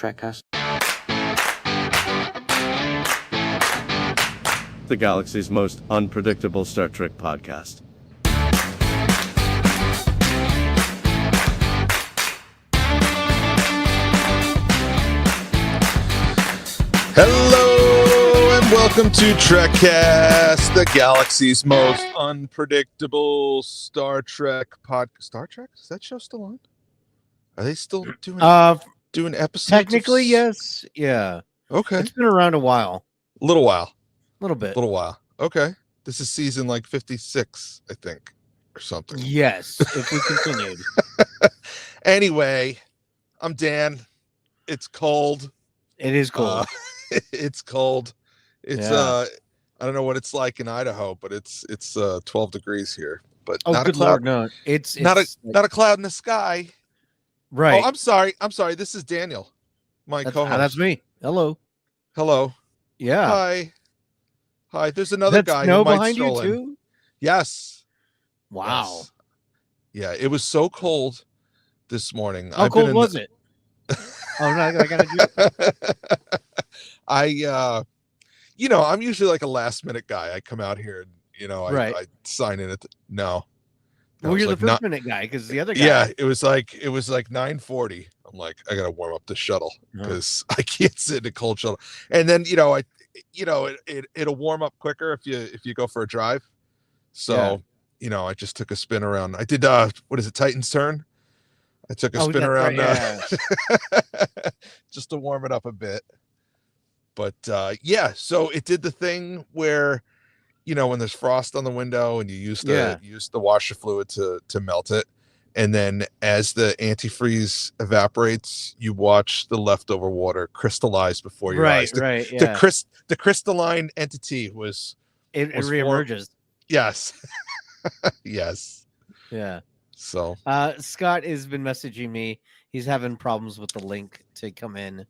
Trekcast. The galaxy's most unpredictable Star Trek podcast. Hello and welcome to Trekcast, the galaxy's most unpredictable Star Trek podcast. Star Trek? Is that show still on? Are they still doing episodes? Technically, yes. Yeah. Okay. It's been around a while. A little while. A little bit. A little while. Okay. This is season like 56, I think, or something. Yes, if we continued. Anyway, I'm Dan. It's cold. It is cold. It's cold. It's I don't know what it's like in Idaho, but it's 12 degrees here. But not good a cloud. Lord, no. It's not a cloud in the sky. Right. Oh, I'm sorry. This is Daniel, my co-host. That's me. Hello. Yeah. Hi. There's another guy who might behind stroll you in. too? Yes. Wow. Yes. Yeah, it was so cold this morning. How cold was it? Oh no, I gotta do it. I'm usually like a last minute guy. I come out here and I sign in at no. Well, you're the first minute guy because the other guy. Yeah, it was like 9:40. I'm like, I gotta warm up the shuttle because I can't sit in a cold shuttle. And then it'll warm up quicker if you go for a drive. So I just took a spin around. I did what is it, Titan's Turn? I took a spin around just to warm it up a bit. But so it did the thing where when there's frost on the window and you use the washer fluid to melt it, and then as the antifreeze evaporates, you watch the leftover water crystallize before your eyes. The crystalline entity was reemerges. Yes. Yes. Yeah. So Scott has been messaging me. He's having problems with the link to come in.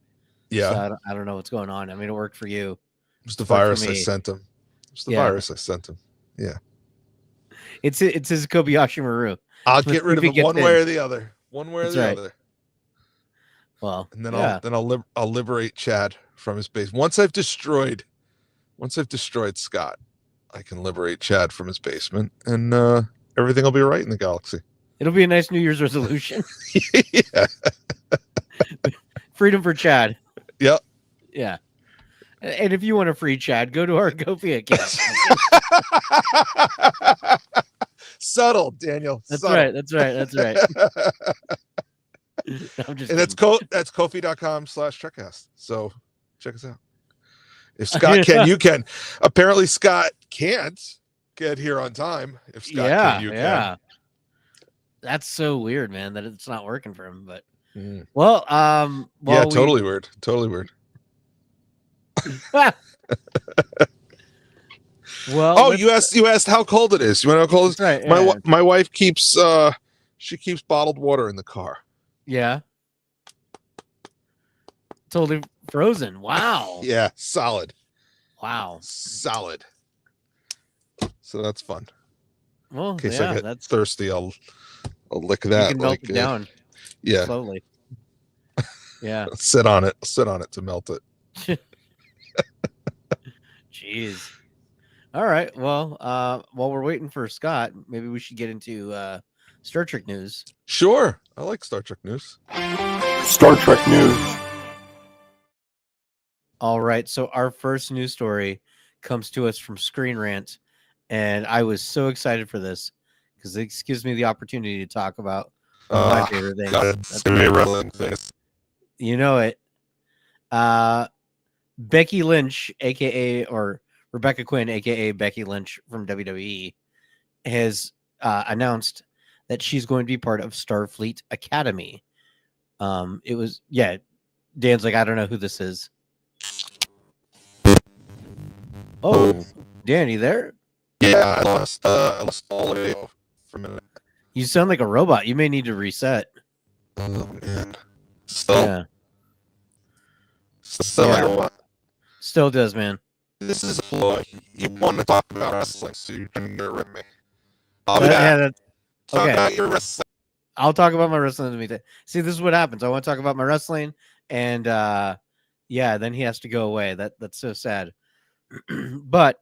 Yeah. So I don't know what's going on. I mean, it worked for you. It was the virus I sent him. It's the virus I sent him. Yeah. It's his Kobayashi Maru. I'll get rid of it one way or the other. One way or the other. Well, and then I'll liberate Chad from his base. Once I've destroyed Scott, I can liberate Chad from his basement, and everything will be right in the galaxy. It'll be a nice New Year's resolution. Yeah. Freedom for Chad. Yep. Yeah. And if you want to free Chad, go to our Ko-fi account. Subtle, Daniel. That's subtle. right. That's right. And that's Ko-fi.com/Trekcast. So check us out. If Scott can, you can. Apparently Scott can't get here on time. If Scott can, you can. That's so weird, man, that it's not working for him. But totally weird. Totally weird. Well, you asked how cold it is. You want to know how cold it is? Right, my wife keeps keeps bottled water in the car. Yeah. Totally frozen. Wow. Yeah, solid. Wow. Solid. So that's fun. Well, in case I get thirsty, I'll lick that. You can melt it down. Yeah. Slowly. Yeah. Sit on it to melt it. Jeez. All right. Well, while we're waiting for Scott, maybe we should get into Star Trek news. Sure. I like Star Trek news. Star Trek news. All right. So our first news story comes to us from Screen Rant, and I was so excited for this because this gives me the opportunity to talk about my favorite things. It's gonna be a wrestling thing. You know it. Becky Lynch, aka or Rebecca Quinn, aka Becky Lynch from WWE, has announced that she's going to be part of Starfleet Academy. Dan's like, I don't know who this is. Oh, Dan, you there? Yeah, I lost all audio for a minute. You sound like a robot. You may need to reset. Oh man. Yeah. Still does, man. This is a ploy. You want to talk about wrestling, so you're trying to get rid of me. Talk okay. About your wrestling. I'll talk about my wrestling. See, this is what happens. I want to talk about my wrestling, and then he has to go away. That's so sad. But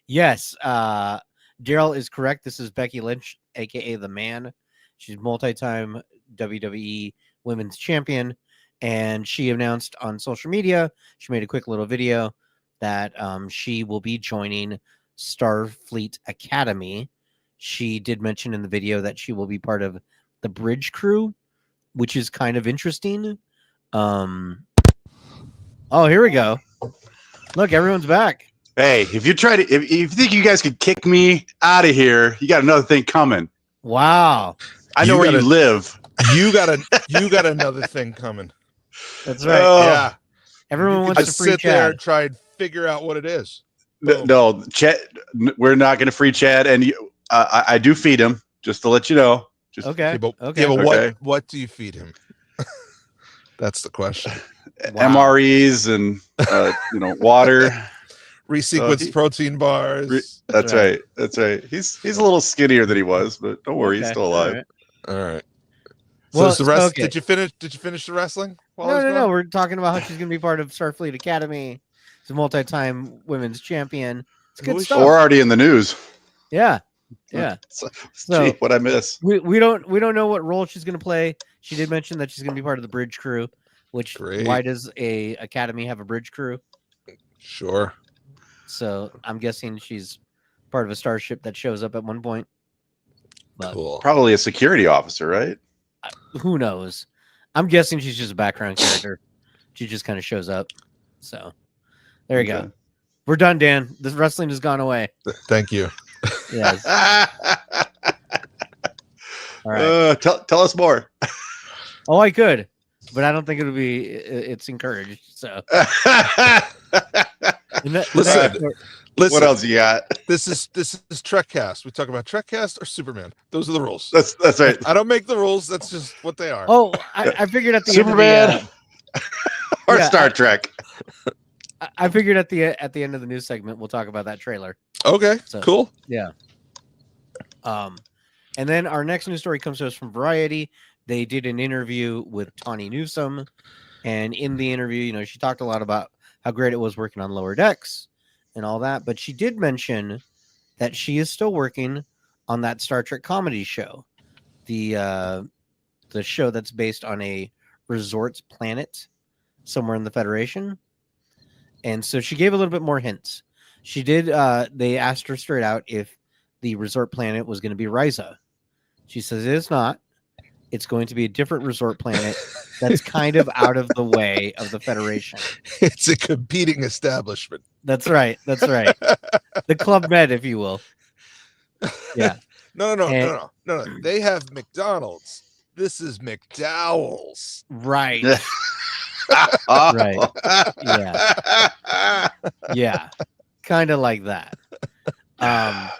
yes, Daryl is correct. This is Becky Lynch, aka the Man. She's multi-time WWE Women's Champion, and she announced on social media. She made a quick little video that she will be joining Starfleet Academy. She did mention in the video that she will be part of the bridge crew, which is kind of interesting. Oh, here we go. Look, everyone's back. Hey, if you think you guys could kick me out of here, you got another thing coming. Wow. I know where you live. You got another thing coming. That's right. Yeah. Everyone wants to just free sit there chat. and try and figure out what it is. No, Chad, we're not going to free Chad, and I do feed him, just to let you know. Just, Okay. But Okay. what do you feed him? That's the question. Wow. MREs and water. Resequenced protein bars. That's right. That's right. He's a little skinnier than he was, but don't worry, he's still alive. All right. Well, So the rest. okay. Did you finish the wrestling? No. We're talking about how she's going to be part of Starfleet Academy. She's a multi-time women's champion. It's good stuff. We're already in the news. Yeah. So, So what I miss? we don't know what role she's going to play. She did mention that she's going to be part of the bridge crew. Which Great. Why does a academy have a bridge crew? Sure. So I'm guessing she's part of a starship that shows up at one point. But Cool. Probably a security officer, right? who knows? I'm guessing she's just a background character. She just kind of shows up. So there you go. We're done, Dan. The wrestling has gone away. Thank you. Yes. All right. Tell us more. Oh, I could, but I don't think it'll be. It's encouraged. So Listen. What else you got? This is Trekcast. We talk about Trekcast or Superman. Those are the rules. That's right. I don't make the rules. That's just what they are. Oh, I figured at the Superman end of or Star Trek. I figured at the end of the news segment we'll talk about that trailer. Okay, So, cool. Yeah. And then our next news story comes to us from Variety. They did an interview with Tawny Newsome, and in the interview, she talked a lot about how great it was working on Lower Decks and all that, but she did mention that she is still working on that Star Trek comedy show, the show that's based on a resort planet somewhere in the Federation. And so she gave a little bit more hints. She did. They asked her straight out if the resort planet was going to be Risa. She says it is not. It's going to be a different resort planet that's kind of out of the way of the Federation. It's a competing establishment. That's right. That's right. The Club Med, if you will. Yeah. No. They have McDonald's. This is McDowell's. Right. Oh. Right. Yeah. Yeah. Kind of like that.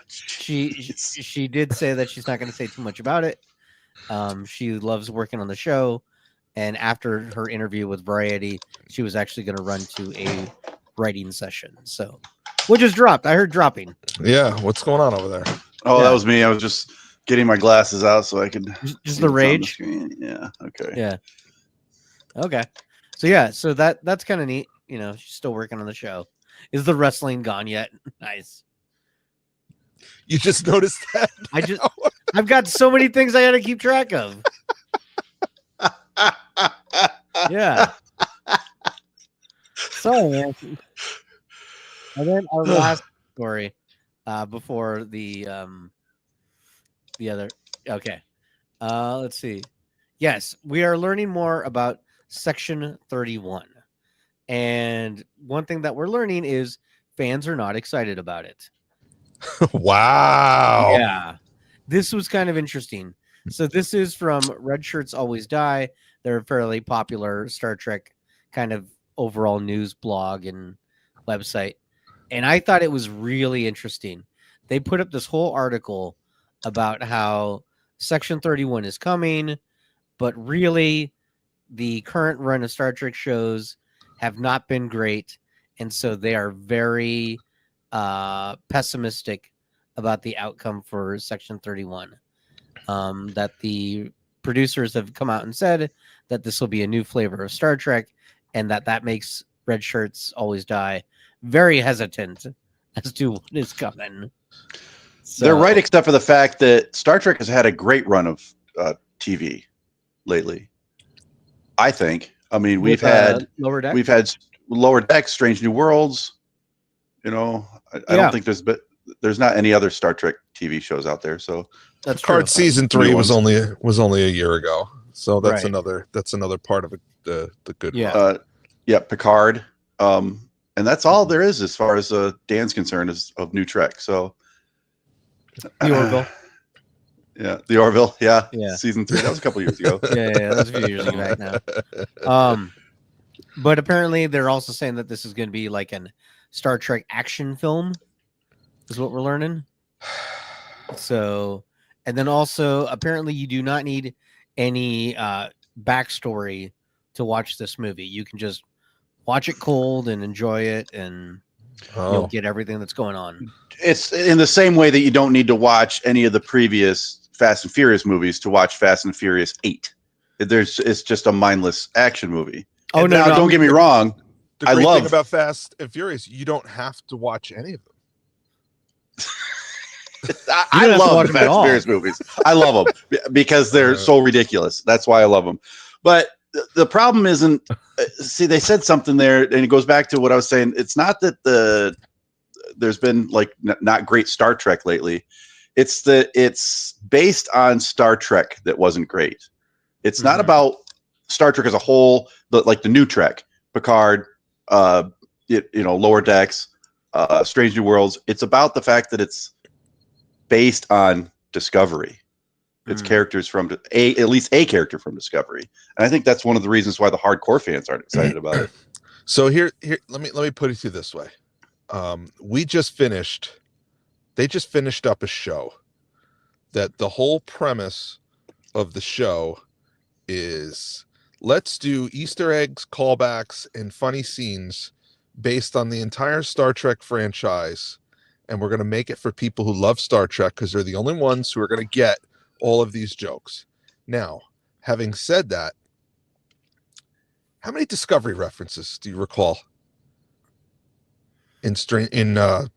She did say that she's not going to say too much about it. She loves working on the show, and after her interview with Variety, she was actually going to run to a writing session. So, which is dropped. I heard dropping. Yeah, what's going on over there? Oh, Yeah. that was me. I was just getting my glasses out so I could Just see the what's on rage. screen. Yeah. Okay. Yeah. Okay. So that's kind of neat. She's still working on the show. Is the wrestling gone yet? Nice. You just noticed that? I've got so many things I got to keep track of. Yeah. Sorry, man. And then our last story before the other. Okay. Let's see. Yes, we are learning more about Section 31. And one thing that we're learning is fans are not excited about it. Wow. Yeah. This was kind of interesting. So this is from Red Shirts Always Die. They're a fairly popular Star Trek kind of overall news blog and website. And I thought it was really interesting. They put up this whole article about how Section 31 is coming, but really the current run of Star Trek shows have not been great. And so they are very pessimistic about the outcome for Section 31. That the producers have come out and said that this will be a new flavor of Star Trek, and that makes Red Shirts Always Die very hesitant as to what is coming. So, They're right, except for the fact that Star Trek has had a great run of TV lately. I think. I mean, we've had Lower Decks. We've had Lower Decks, Strange New Worlds. You know, I don't think there's not any other Star Trek TV shows out there. So that's Picard true. season 3 was only a year ago. So that's Right. another part of it, the good Yeah. run. Picard. And that's all there is as far as Dan's concerned is of new Trek. So The Orville. Yeah, the Orville. Yeah. Yeah. Season 3. That was a couple years ago. Yeah, that's a few years ago back now. But apparently they're also saying that this is going to be like an Star Trek action film, is what we're learning. So, and then also apparently you do not need any backstory to watch this movie. You can just watch it cold and enjoy it, and you'll get everything that's going on. It's in the same way that you don't need to watch any of the previous Fast and Furious movies to watch Fast and Furious 8. It's just a mindless action movie. Oh, no, don't get me wrong. The great thing about Fast and Furious, you don't have to watch any of them. I love the Fast and Furious movies. I love them because they're so ridiculous. That's why I love them. But the problem isn't. See, they said something there, and it goes back to what I was saying. It's not that there's been like not great Star Trek lately. It's that it's based on Star Trek that wasn't great. It's not about Star Trek as a whole, but like the new Trek, Picard, Lower Decks, Strange New Worlds. It's about the fact that it's based on Discovery. It's characters from at least a character from Discovery, and I think that's one of the reasons why the hardcore fans aren't excited about it. So here, let me put it to you this way: they just finished up a show that the whole premise of the show is let's do Easter eggs, callbacks, and funny scenes based on the entire Star Trek franchise, and we're going to make it for people who love Star Trek because they're the only ones who are going to get all of these jokes. Now, having said that, how many Discovery references do you recall in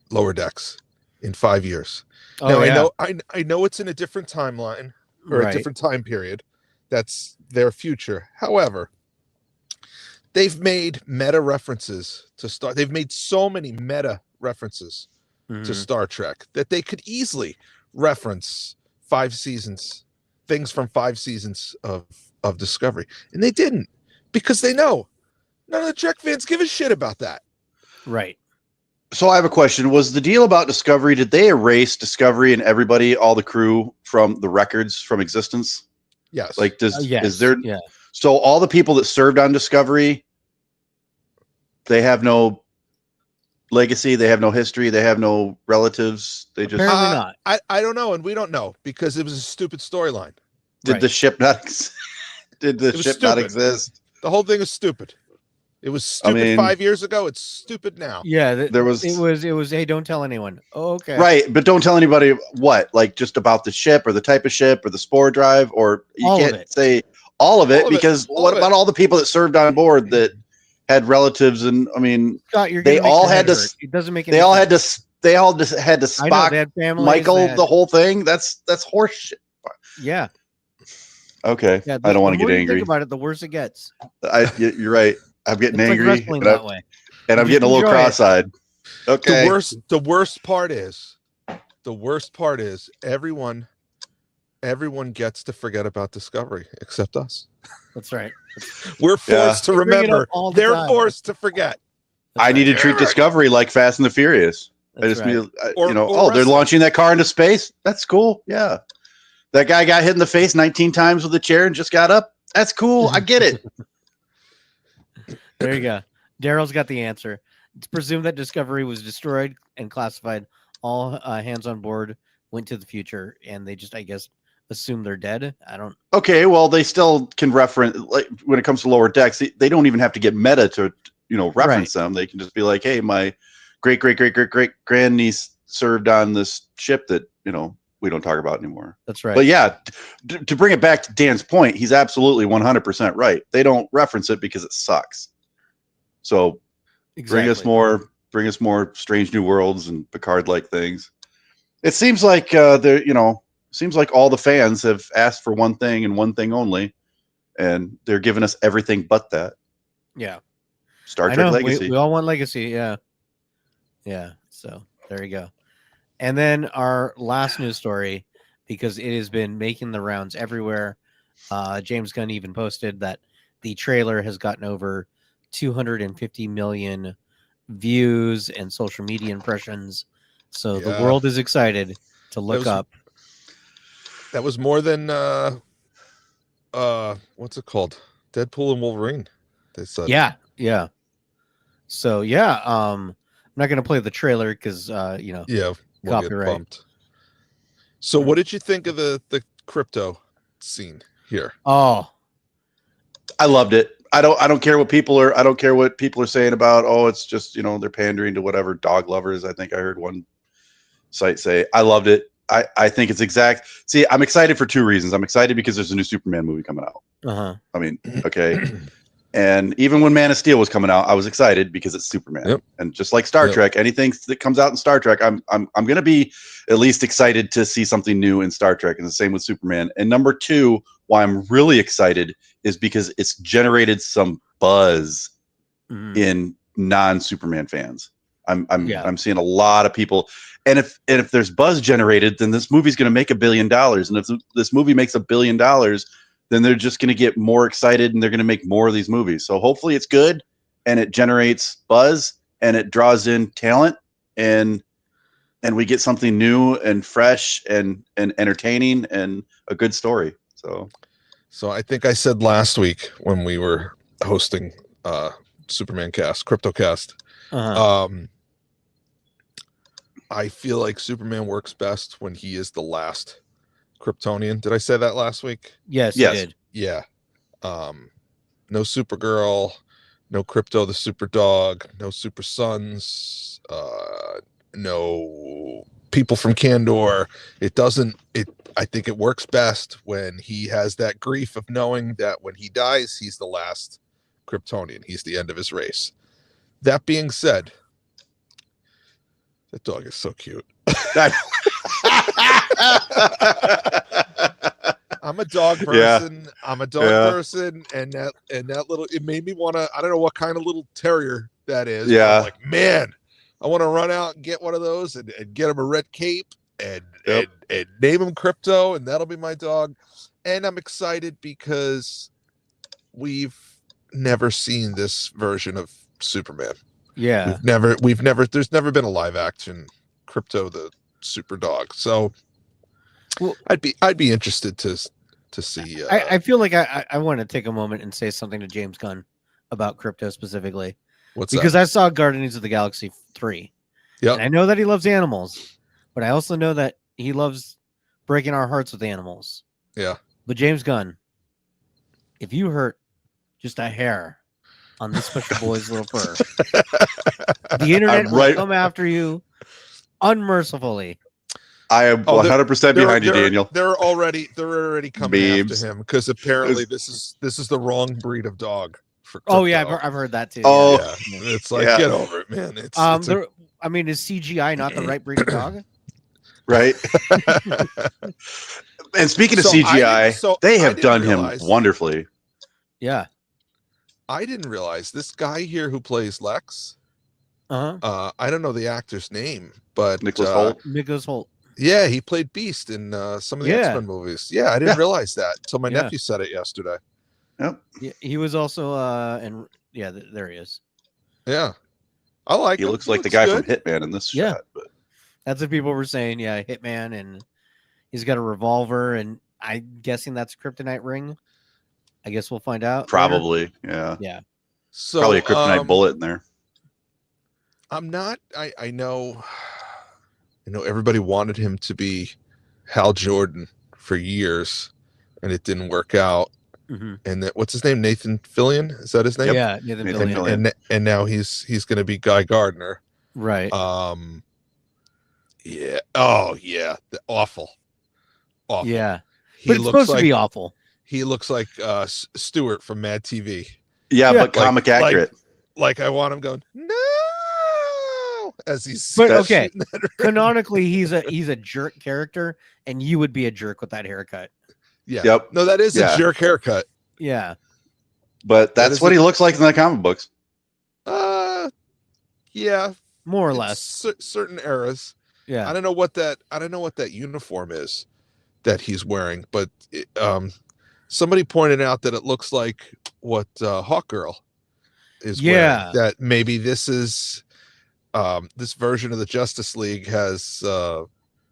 Lower Decks in 5 years? Oh, now, yeah. I know it's in a different timeline or a different time period. That's their future. However, they've made meta references to Star. They've made so many meta references to Star Trek that they could easily reference 5 seasons, things from 5 seasons of Discovery, and they didn't because they know none of the Trek fans give a shit about that. Right. So I have a question. Was the deal about Discovery, did they erase Discovery and everybody, all the crew from the records from existence? Yes. Like Yes. is there Yeah. So all the people that served on Discovery, they have no legacy, they have no history, they have no relatives. They just Apparently not. I don't know, and we don't know because it was a stupid storyline. Did the ship not did the ship not exist? The whole thing is stupid. It was stupid 5 years ago. It's stupid now. Yeah, It was. Hey, don't tell anyone. Oh, okay. Right, but don't tell anybody what, like just about the ship or the type of ship or the spore drive, or you All of can't it. say all of it because what about all the people that served on board that had relatives? And I mean, Scott, you're they gonna make all your had head to. hurt. It doesn't make They any all sense. had to. They all just had to I know, Spock they had families, Michael they had- the whole thing. That's horse shit. Yeah. Okay. Yeah. I don't want to the more get you angry. think about it, the worse it gets. You're right. I'm getting It's like angry, wrestling and, that way. and I'm Just getting a little enjoy it. cross-eyed. Okay. The worst part is everyone gets to forget about Discovery except us. That's right. We're forced to They bring it up remember. all the They're time. forced to forget. That's I need to right. treat Discovery like Fast and the Furious. That's I just right. mean, Or they're wrestling. launching that car into space. That's cool. Yeah. That guy got hit in the face 19 times with a chair and just got up. That's cool. I get it. There you go. Daryl's got the answer. It's presumed that Discovery was destroyed and classified. All hands on board went to the future, and they just, I guess, assume they're dead. I don't. Okay, well, they still can reference, like when it comes to lower decks, they don't even have to get meta to, reference them. They can just be like, hey, my great grandniece served on this ship that, we don't talk about anymore. That's right. But yeah, to bring it back to Dan's point, he's absolutely 100% right. They don't reference it because it sucks. So bring us more Strange New Worlds and Picard-like things. It seems like seems like all the fans have asked for one thing and one thing only, and they're giving us everything but that. Yeah. Star Trek Legacy. We all want Legacy. Yeah. Yeah. So there you go. And then our last news story, because it has been making the rounds everywhere. James Gunn even posted that the trailer has gotten over 250 million views and social media impressions. So the world is excited to look up. That was more than what's it called? Deadpool and Wolverine. They said. Yeah. So I'm not gonna play the trailer because we'll copyright. get bumped. So what did you think of the crypto scene here? Oh, I loved it. I don't care what people are saying about, it's just, they're pandering to whatever dog lovers. I think I heard one site say. I loved it. I think it's exact. See, I'm excited for two reasons. I'm excited because there's a new Superman movie coming out. I mean, okay. And even when Man of Steel was coming out, I was excited because it's Superman. Yep. And just like Star Trek, anything that comes out in Star Trek, I'm going to be at least excited to see something new in Star Trek. And the same with Superman. And number two, why I'm really excited is because it's generated some buzz in non-Superman fans. I'm seeing a lot of people, and if there's buzz generated, then this movie's going to make $1 billion. And if this movie makes $1 billion, then they're just going to get more excited and they're going to make more of these movies. So hopefully it's good and it generates buzz and it draws in talent and we get something new and fresh and entertaining and a good story. So I think I said last week when we were hosting Superman Cast, Cryptocast, I feel like Superman works best when he is the last Kryptonian. Did I say that last week? Yes. You did. Yeah. No Supergirl, no Krypto the Super Dog, no Super Sons, no people from Kandor. I think it works best when he has that grief of knowing that when he dies, he's the last Kryptonian. He's the end of his race. That being said, that dog is so cute. I'm a dog person. Yeah. I'm a dog person, and that little, it made me want to. I don't know what kind of little terrier that is. Yeah, I'm like, man, I want to run out and get one of those and get him a red cape and name him Crypto, and that'll be my dog. And I'm excited because we've never seen this version of Superman. Yeah, we've never. There's never been a live action Crypto the Super Dog. So I'd be interested to see. I feel like I want to take a moment and say something to James Gunn about Crypto specifically. Because I saw Guardians of the Galaxy 3. Yeah, I know that he loves animals, but I also know that he loves breaking our hearts with animals. Yeah. But James Gunn, if you hurt just a hair on this special boy's little fur, the internet will come after you unmercifully. I am 100% behind you, Daniel. They're already coming after him because apparently this is the wrong breed of dog for Crypto. Oh yeah, I've heard that too. Oh, yeah. It's like get over it, man. Is CGI not the right breed of dog? Right. And speaking of So CGI, they I have didn't done realize- him wonderfully. Yeah. I didn't realize this guy here who plays Lex. Uh-huh. I don't know the actor's name, but Nicholas Hoult. Nicholas Hoult. yeah, he played Beast in some of the Yeah. X-Men movies. Yeah, I didn't Yeah. realize that until my Yeah. nephew said it yesterday. Yep. Yeah, he was also there he is. Yeah, I like He him. looks like the guy good. from Hitman in this Yeah. shot. But That's what people were saying. Yeah, Hitman, and he's got a revolver, and I'm guessing that's a kryptonite ring. I guess we'll find out. later. probably, yeah. Yeah. So Probably a kryptonite bullet in there. I'm not. I know. I know everybody wanted him to be Hal Jordan for years, and it didn't work out. Mm-hmm. And that, what's his name? Nathan Fillion? Is that his name? Yeah. Nathan Nathan Fillion. Fillion. And now he's going to be Guy Gardner. Right. Yeah. Oh yeah. Awful. Yeah. He But it's looks supposed like to be awful. he looks like Stewart from Mad TV. Yeah, Yeah. but comic accurate. Like I want him going no as he's But okay, shooting that ring. canonically, he's a jerk character, and you would be a jerk with that haircut. Yeah. Yep. No, that is Yeah. a jerk haircut. Yeah. But That that's is what a- he looks like in the comic books. Yeah. More or in less. certain eras. Yeah. I don't know what that uniform is that he's wearing, but somebody pointed out that it looks like what Hawkgirl is Yeah. wearing. That maybe this is this version of the Justice League has or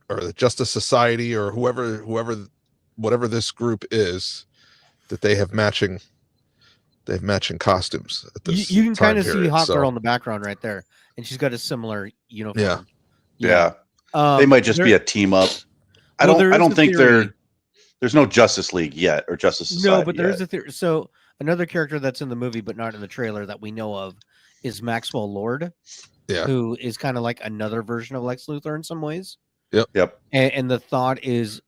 the Justice Society or whatever this group is, that they have matching costumes at this You can kind of see period, Hawkgirl so- in the background right there, and she's got a similar uniform. Yeah. Yeah. They might just there- be a team up. I Well, there don't is a think theory. there's no Justice League yet or Justice Society. No, but there yet. is a theory. So another character that's in the movie but not in the trailer that we know of is Maxwell Lord. Yeah. Who is kind of like another version of Lex Luthor in some ways. Yep. And the thought is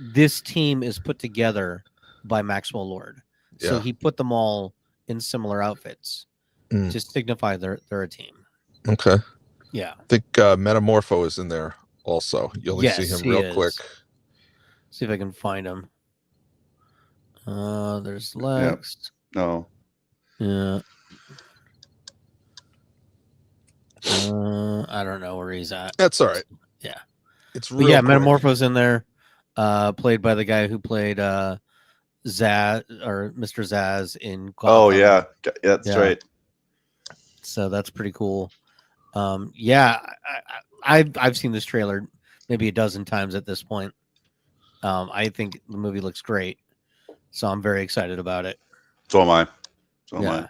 this team is put together by Maxwell Lord. So Yeah. he put them all in similar outfits Mm. to signify they're a team. Okay. Yeah. I think Metamorpho is in there also. You only see Yes, him he real is. quick. See if I can find him. There's Lex. No. Yeah. I don't know where he's at. That's all right. Yeah. It's But real yeah, quick. Metamorpho's in there. Played by the guy who played Zaz or Mr. Zaz in Oh Gotham. yeah. That's Yeah. right. So that's pretty cool. Yeah, I've seen this trailer maybe a dozen times at this point. I think the movie looks great, so I'm very excited about it. So am I. So am Yeah.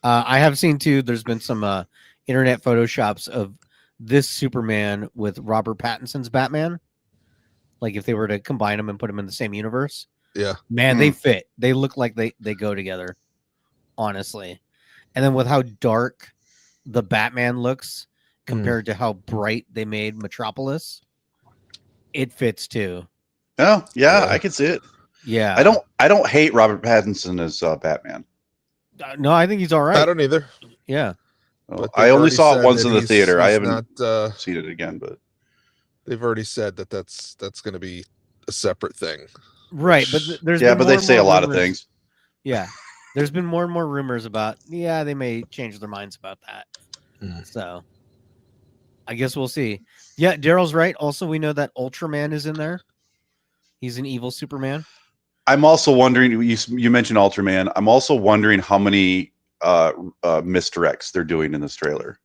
I have seen too. There's been some internet photoshops of this Superman with Robert Pattinson's Batman. Like if they were to combine them and put them in the same universe. Yeah. Man, they fit. They look like they go together. Honestly. And then with how dark the Batman looks compared to how bright they made Metropolis, it fits too. Oh yeah, Yeah. I can see it. Yeah. I don't hate Robert Pattinson as Batman. No, I think he's all right. I don't either. Yeah. But I they've only already saw said it once that in the he's- theater. I he's haven't not, seen it again, but they've already said that that's going to be a separate thing. Right, but there's yeah, been but more they and say a more lot of rumors. things. Yeah. There's been more and more rumors about they may change their minds about that. Mm. So I guess we'll see. Yeah, Daryl's right. Also, we know that Ultraman is in there. He's an evil Superman. I'm also wondering. You mentioned Ultraman. I'm also wondering how many misdirects they're doing in this trailer.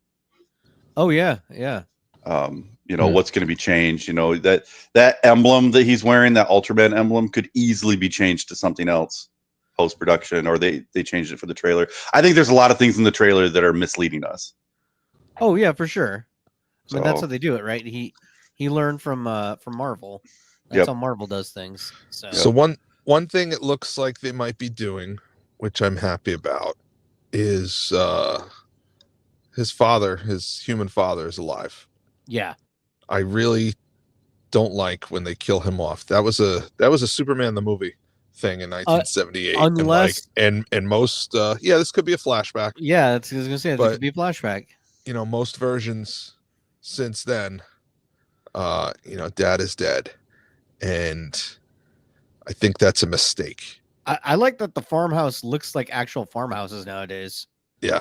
Oh yeah, yeah. What's going to be changed. That emblem that he's wearing, that Ultraman emblem, could easily be changed to something else post production, or they changed it for the trailer. I think there's a lot of things in the trailer that are misleading us. Oh yeah, for sure. I mean, that's So- how they do it, right? He learned from Marvel. That's Yep. how Marvel does things. So, So one thing it looks like they might be doing, which I'm happy about, is his human father is alive. yeah. I really don't like when they kill him off. That was a Superman the movie thing in 1978. unless- and most this could be a flashback. Yeah, I was gonna say it But- could be a flashback. Most versions since then, dad is dead, and I think that's a mistake. I like that the farmhouse looks like actual farmhouses nowadays. Yeah.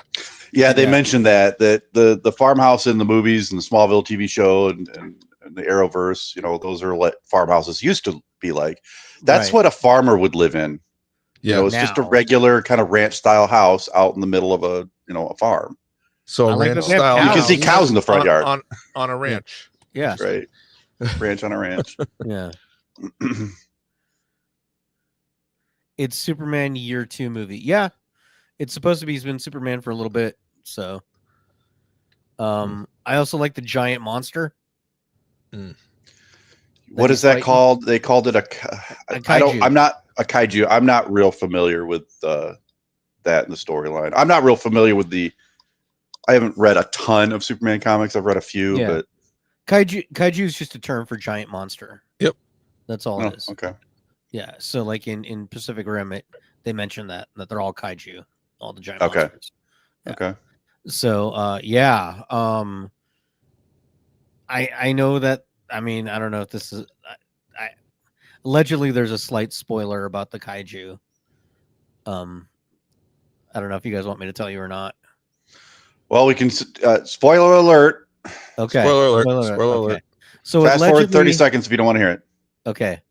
Yeah, they mentioned that the farmhouse in the movies and the Smallville TV show and the Arrowverse, those are what farmhouses used to be like. That's what a farmer would live in. Yeah, it's just a regular kind of ranch style house out in the middle of a farm. So a ranch style, you can see cows in the front yard on a ranch. Yeah, that's right. Ranch on a ranch. Yeah. It's Superman year 2 movie. Yeah, it's supposed to be. He's been Superman for a little bit. So, I also like the giant monster. What is that called? They called it a kaiju. I'm not a kaiju. I'm not real familiar with that in the storyline. I'm not real familiar with I haven't read a ton of Superman comics. I've read a few, but kaiju is just a term for giant monster. Yep, that's all it is. Okay. Yeah, so like in Pacific Rim, they mentioned that they're all kaiju, all the giant monsters. Yeah. Okay. So I know that. I mean, I don't know if this is. Allegedly, there's a slight spoiler about the kaiju. I don't know if you guys want me to tell you or not. Well, we can. Spoiler alert. Okay. Spoiler alert. Okay. So fast forward 30 seconds if you don't want to hear it. Okay.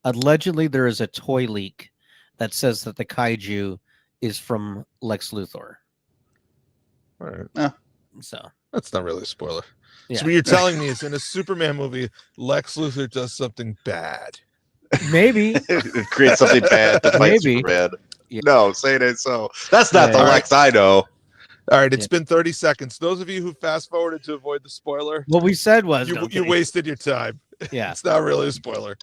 Allegedly, there is a toy leak that says that the kaiju is from Lex Luthor. All right. Yeah. So that's not really a spoiler. Yeah. So what you're telling me is in a Superman movie, Lex Luthor does something bad. Maybe it creates something bad to fight Superman. Yeah. No, say it so. That's not the Lex I know. All right, it's been 30 seconds. Those of you who fast forwarded to avoid the spoiler, what we said was you wasted your time. Yeah, it's not really a spoiler.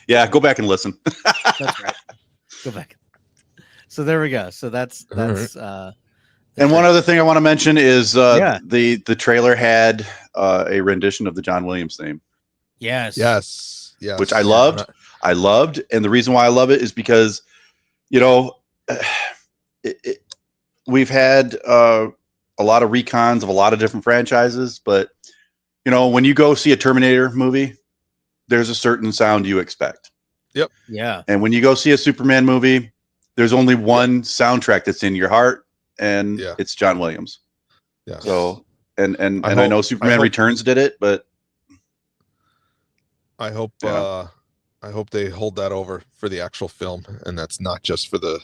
Yeah, go back and listen. That's right. Go back. So there we go. So that's right. And one other thing I want to mention is the trailer had a rendition of the John Williams theme. Yes. Which I loved. I loved, and the reason why I love it is because, we've had a lot of recons of a lot of different franchises, but when you go see a Terminator movie, there's a certain sound you expect. Yep. Yeah. And when you go see a Superman movie, there's only one soundtrack that's in your heart, and it's John Williams. Yeah. So and I know Superman Returns did it, but I hope they hold that over for the actual film, and that's not just for the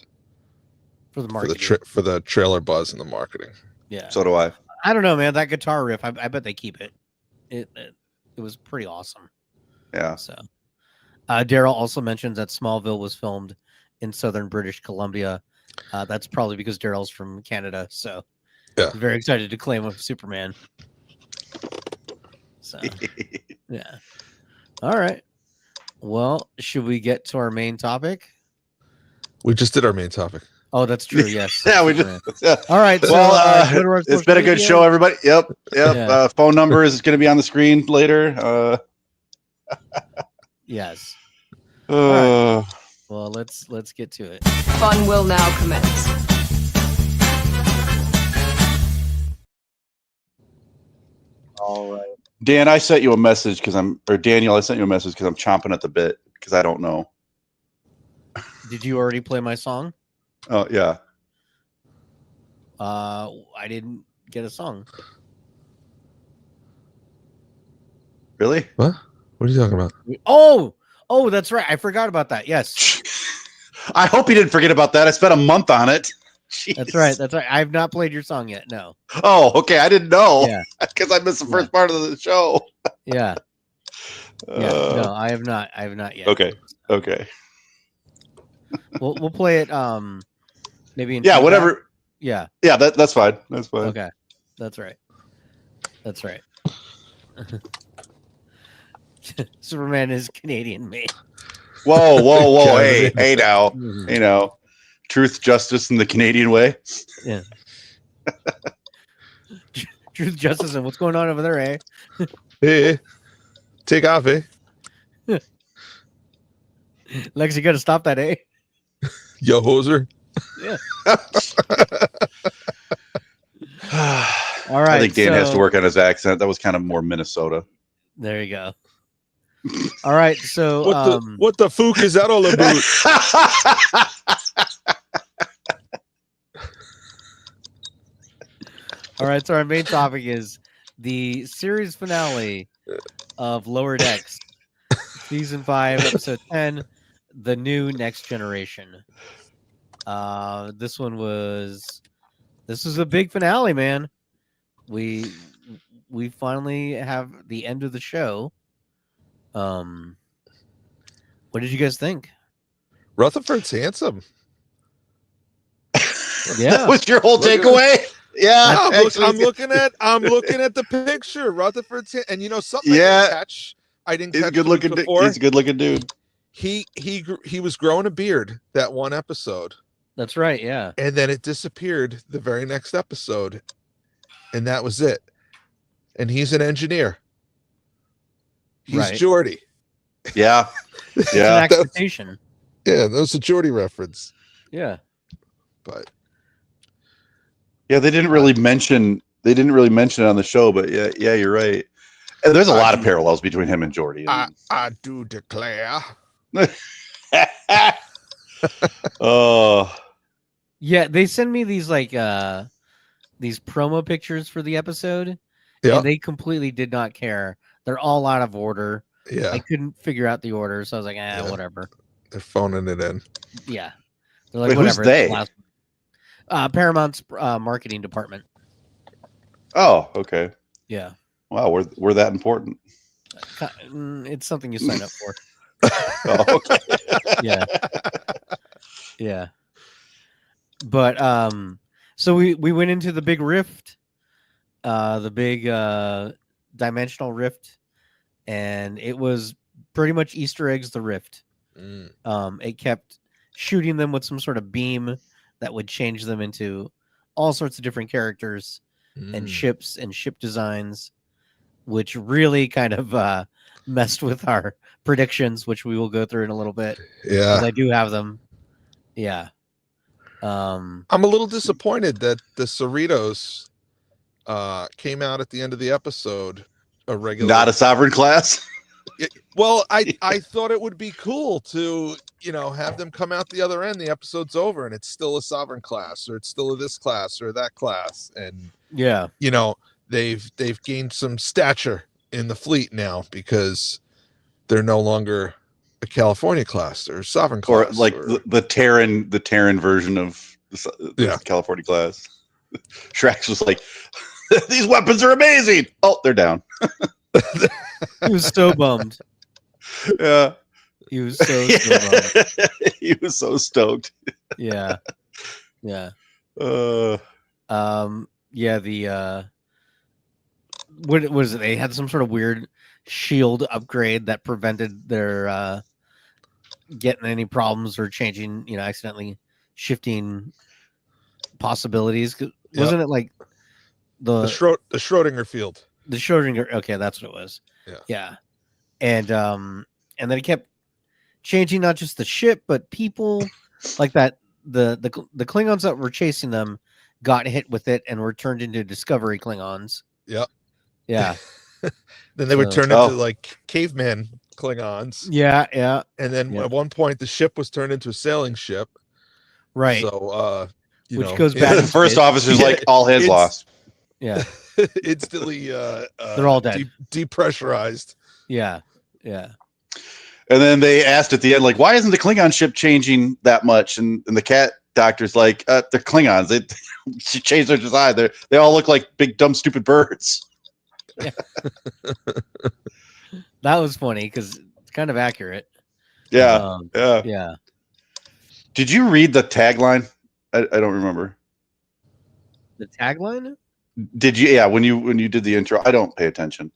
marketing. For the trailer buzz and the marketing. Yeah. So do I. I don't know, man. That guitar riff, I bet they keep it. It was pretty awesome. Yeah. So, Daryl also mentions that Smallville was filmed in southern British Columbia. That's probably because Daryl's from Canada, so very excited to claim a Superman. So, yeah. All right. Well, should we get to our main topic? We just did our main topic. Oh, that's true. Yes. Yeah, we just. Yeah. All right. Well, it's been a good show, everybody. Yep. Yeah. Phone number is going to be on the screen later. Yes. Right. Well, let's get to it. Fun will now commence. All right. Dan, I sent you a message Daniel, I sent you a message because I'm chomping at the bit because I don't know. Did you already play my song? Oh yeah. I didn't get a song. Really? What? What are you talking about? Oh, that's right. I forgot about that. Yes. I hope you didn't forget about that. I spent a month on it. Jeez. That's right. I've not played your song yet. No. Oh, okay. I didn't know. Yeah. Because I missed the first part of the show. Yeah. No, I have not. I have not yet. Okay. We'll play it. Maybe in whatever. Yeah. Yeah. That's fine. That's fine. Okay. That's right. Superman is Canadian made. Whoa. Hey now. Truth, justice, and the Canadian way. Yeah. Truth, justice, and what's going on over there, eh? Hey, take off, eh? Lex, you got to stop that, eh? Yo, hoser. Yeah. All right. I think Dan has to work on his accent. That was kind of more Minnesota. There you go. All right, so what the fook is that all about? All right, so our main topic is the series finale of Lower Decks, season 5, episode 10, The New Next Generation. This was a big finale, man. We finally have the end of the show. What did you guys think? Rutherford's handsome. Yeah, that was your whole takeaway. Yeah, I'm looking at the picture. Rutherford's and something I didn't catch good looking before. He's a good looking dude. He was growing a beard that one episode. That's right. Yeah, and then it disappeared the very next episode, and that was it. And he's an engineer. He's right. Geordie. Yeah, yeah. An expectation. Yeah, that was a Geordie reference. Yeah, but yeah, they didn't really mention it on the show, but yeah, you're right. And there's a lot of parallels between him and Geordie. I do declare. Oh. Yeah, they send me these these promo pictures for the episode. Yeah, and they completely did not care. They're all out of order. Yeah, I couldn't figure out the order, so I was like, whatever. They're phoning it in. Yeah, they're like, wait, whatever. Who's they? Paramount's marketing department. Oh, okay. Yeah. Wow, we're that important. It's something you sign up for. Oh, okay. Yeah. Yeah. But so we went into the big rift, the big dimensional rift, and it was pretty much Easter eggs the rift. It kept shooting them with some sort of beam that would change them into all sorts of different characters and ships and ship designs, which really kind of messed with our predictions, which we will go through in a little bit. Yeah, I do have them. Yeah. I'm a little disappointed that the Cerritos came out at the end of the episode. A regular, not a sovereign class. Well, I thought it would be cool to have them come out the other end. The episode's over and it's still a sovereign class, or it's still a this class or that class, and yeah, they've gained some stature in the fleet now because they're no longer a California class or sovereign class, or like the Terran version of the California class. Shrax was like, "These weapons are amazing." Oh, they're down. He was so bummed. Yeah, he was so bummed. He was so stoked. Yeah, yeah. Yeah. The what was it? They had some sort of weird shield upgrade that prevented their getting any problems or changing, accidentally shifting possibilities. Wasn't it like the Schrodinger field? The Schrodinger. Okay, that's what it was. Yeah. And then it kept changing not just the ship but people, like that. The Klingons that were chasing them got hit with it and were turned into Discovery Klingons. Yep. Yeah. Then they would turn into like caveman Klingons. Yeah, yeah. And then at one point the ship was turned into a sailing ship. Right. So which goes back. The first officer's like, all hands lost. Yeah. Instantly they're all dead. Depressurized. Yeah. Yeah. And then they asked at the end, like, why isn't the Klingon ship changing that much? And the cat doctor's like, they're Klingons. She changed their design. They all look like big, dumb, stupid birds. Yeah. That was funny because it's kind of accurate. Yeah. Yeah. Did you read the tagline? I don't remember. The tagline? Did you? Yeah. When you did the intro, I don't pay attention.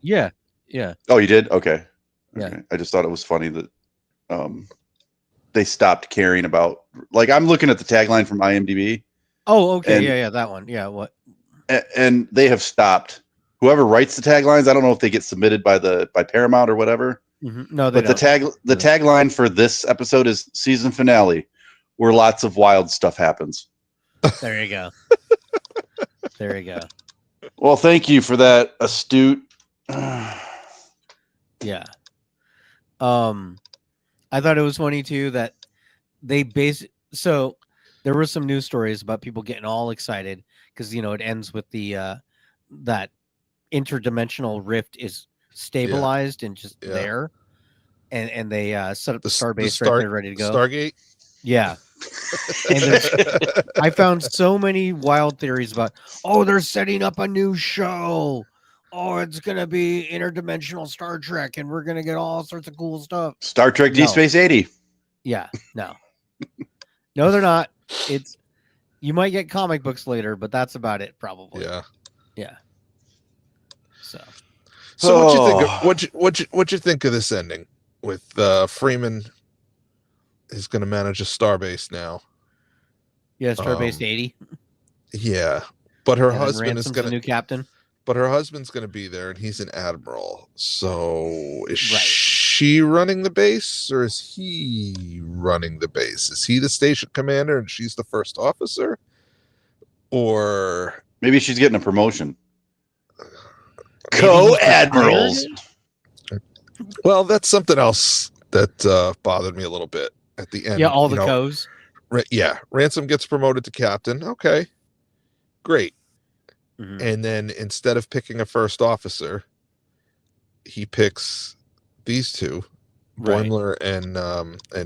Yeah. Yeah. Oh, you did? Okay. Yeah. Okay. I just thought it was funny that they stopped caring about, like, I'm looking at the tagline from IMDb. Oh, okay. Yeah, that one. Yeah, what? And they have stopped. Whoever writes the taglines, I don't know if they get submitted by Paramount or whatever. Mm-hmm. No, they don't. The tagline for this episode is season finale, where lots of wild stuff happens. There you go. There you go. Well, thank you for that astute Yeah. I thought it was funny too that so there were some news stories about people getting all excited because it ends with the that interdimensional rift is stabilized and just there, and they set up the starbase right there ready to go. Stargate. Yeah. And I found so many wild theories about, they're setting up a new show. It's going to be interdimensional Star Trek, and we're going to get all sorts of cool stuff. Star Trek Deep Space 80. Yeah, no. No, they're not. You might get comic books later, but that's about it, probably. Yeah. So what you think? What you think of this ending with Freeman is going to manage a starbase now? Yeah, Starbase 80. Yeah, but her husband is going to new captain. But her husband's going to be there, and he's an admiral. So is she running the base, or is he running the base? Is he the station commander, and she's the first officer? Or maybe she's getting a promotion. Co-admirals. Well, that's something else that bothered me a little bit at the end. Yeah, all the co's. Ransom gets promoted to captain. Okay, great. Mm-hmm. And then instead of picking a first officer, he picks these two, Boimler and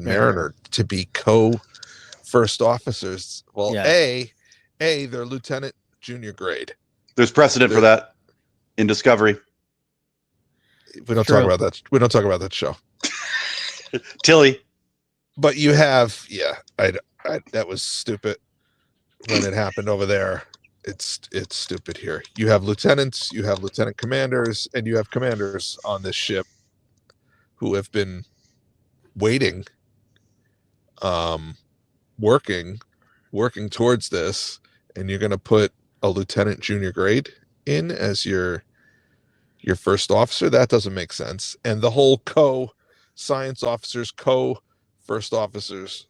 Mariner, to be co-first officers. Well, they're lieutenant junior grade. There's precedent for that in Discovery. We don't talk about that. We don't talk about that show. Tilly. But you have, that was stupid when it happened over there. It's stupid here. You have lieutenants, you have lieutenant commanders, and you have commanders on this ship who have been waiting, working towards this, and you're going to put a lieutenant junior grade in as your first officer. That doesn't make sense. And the whole co-science officers, co-first officers,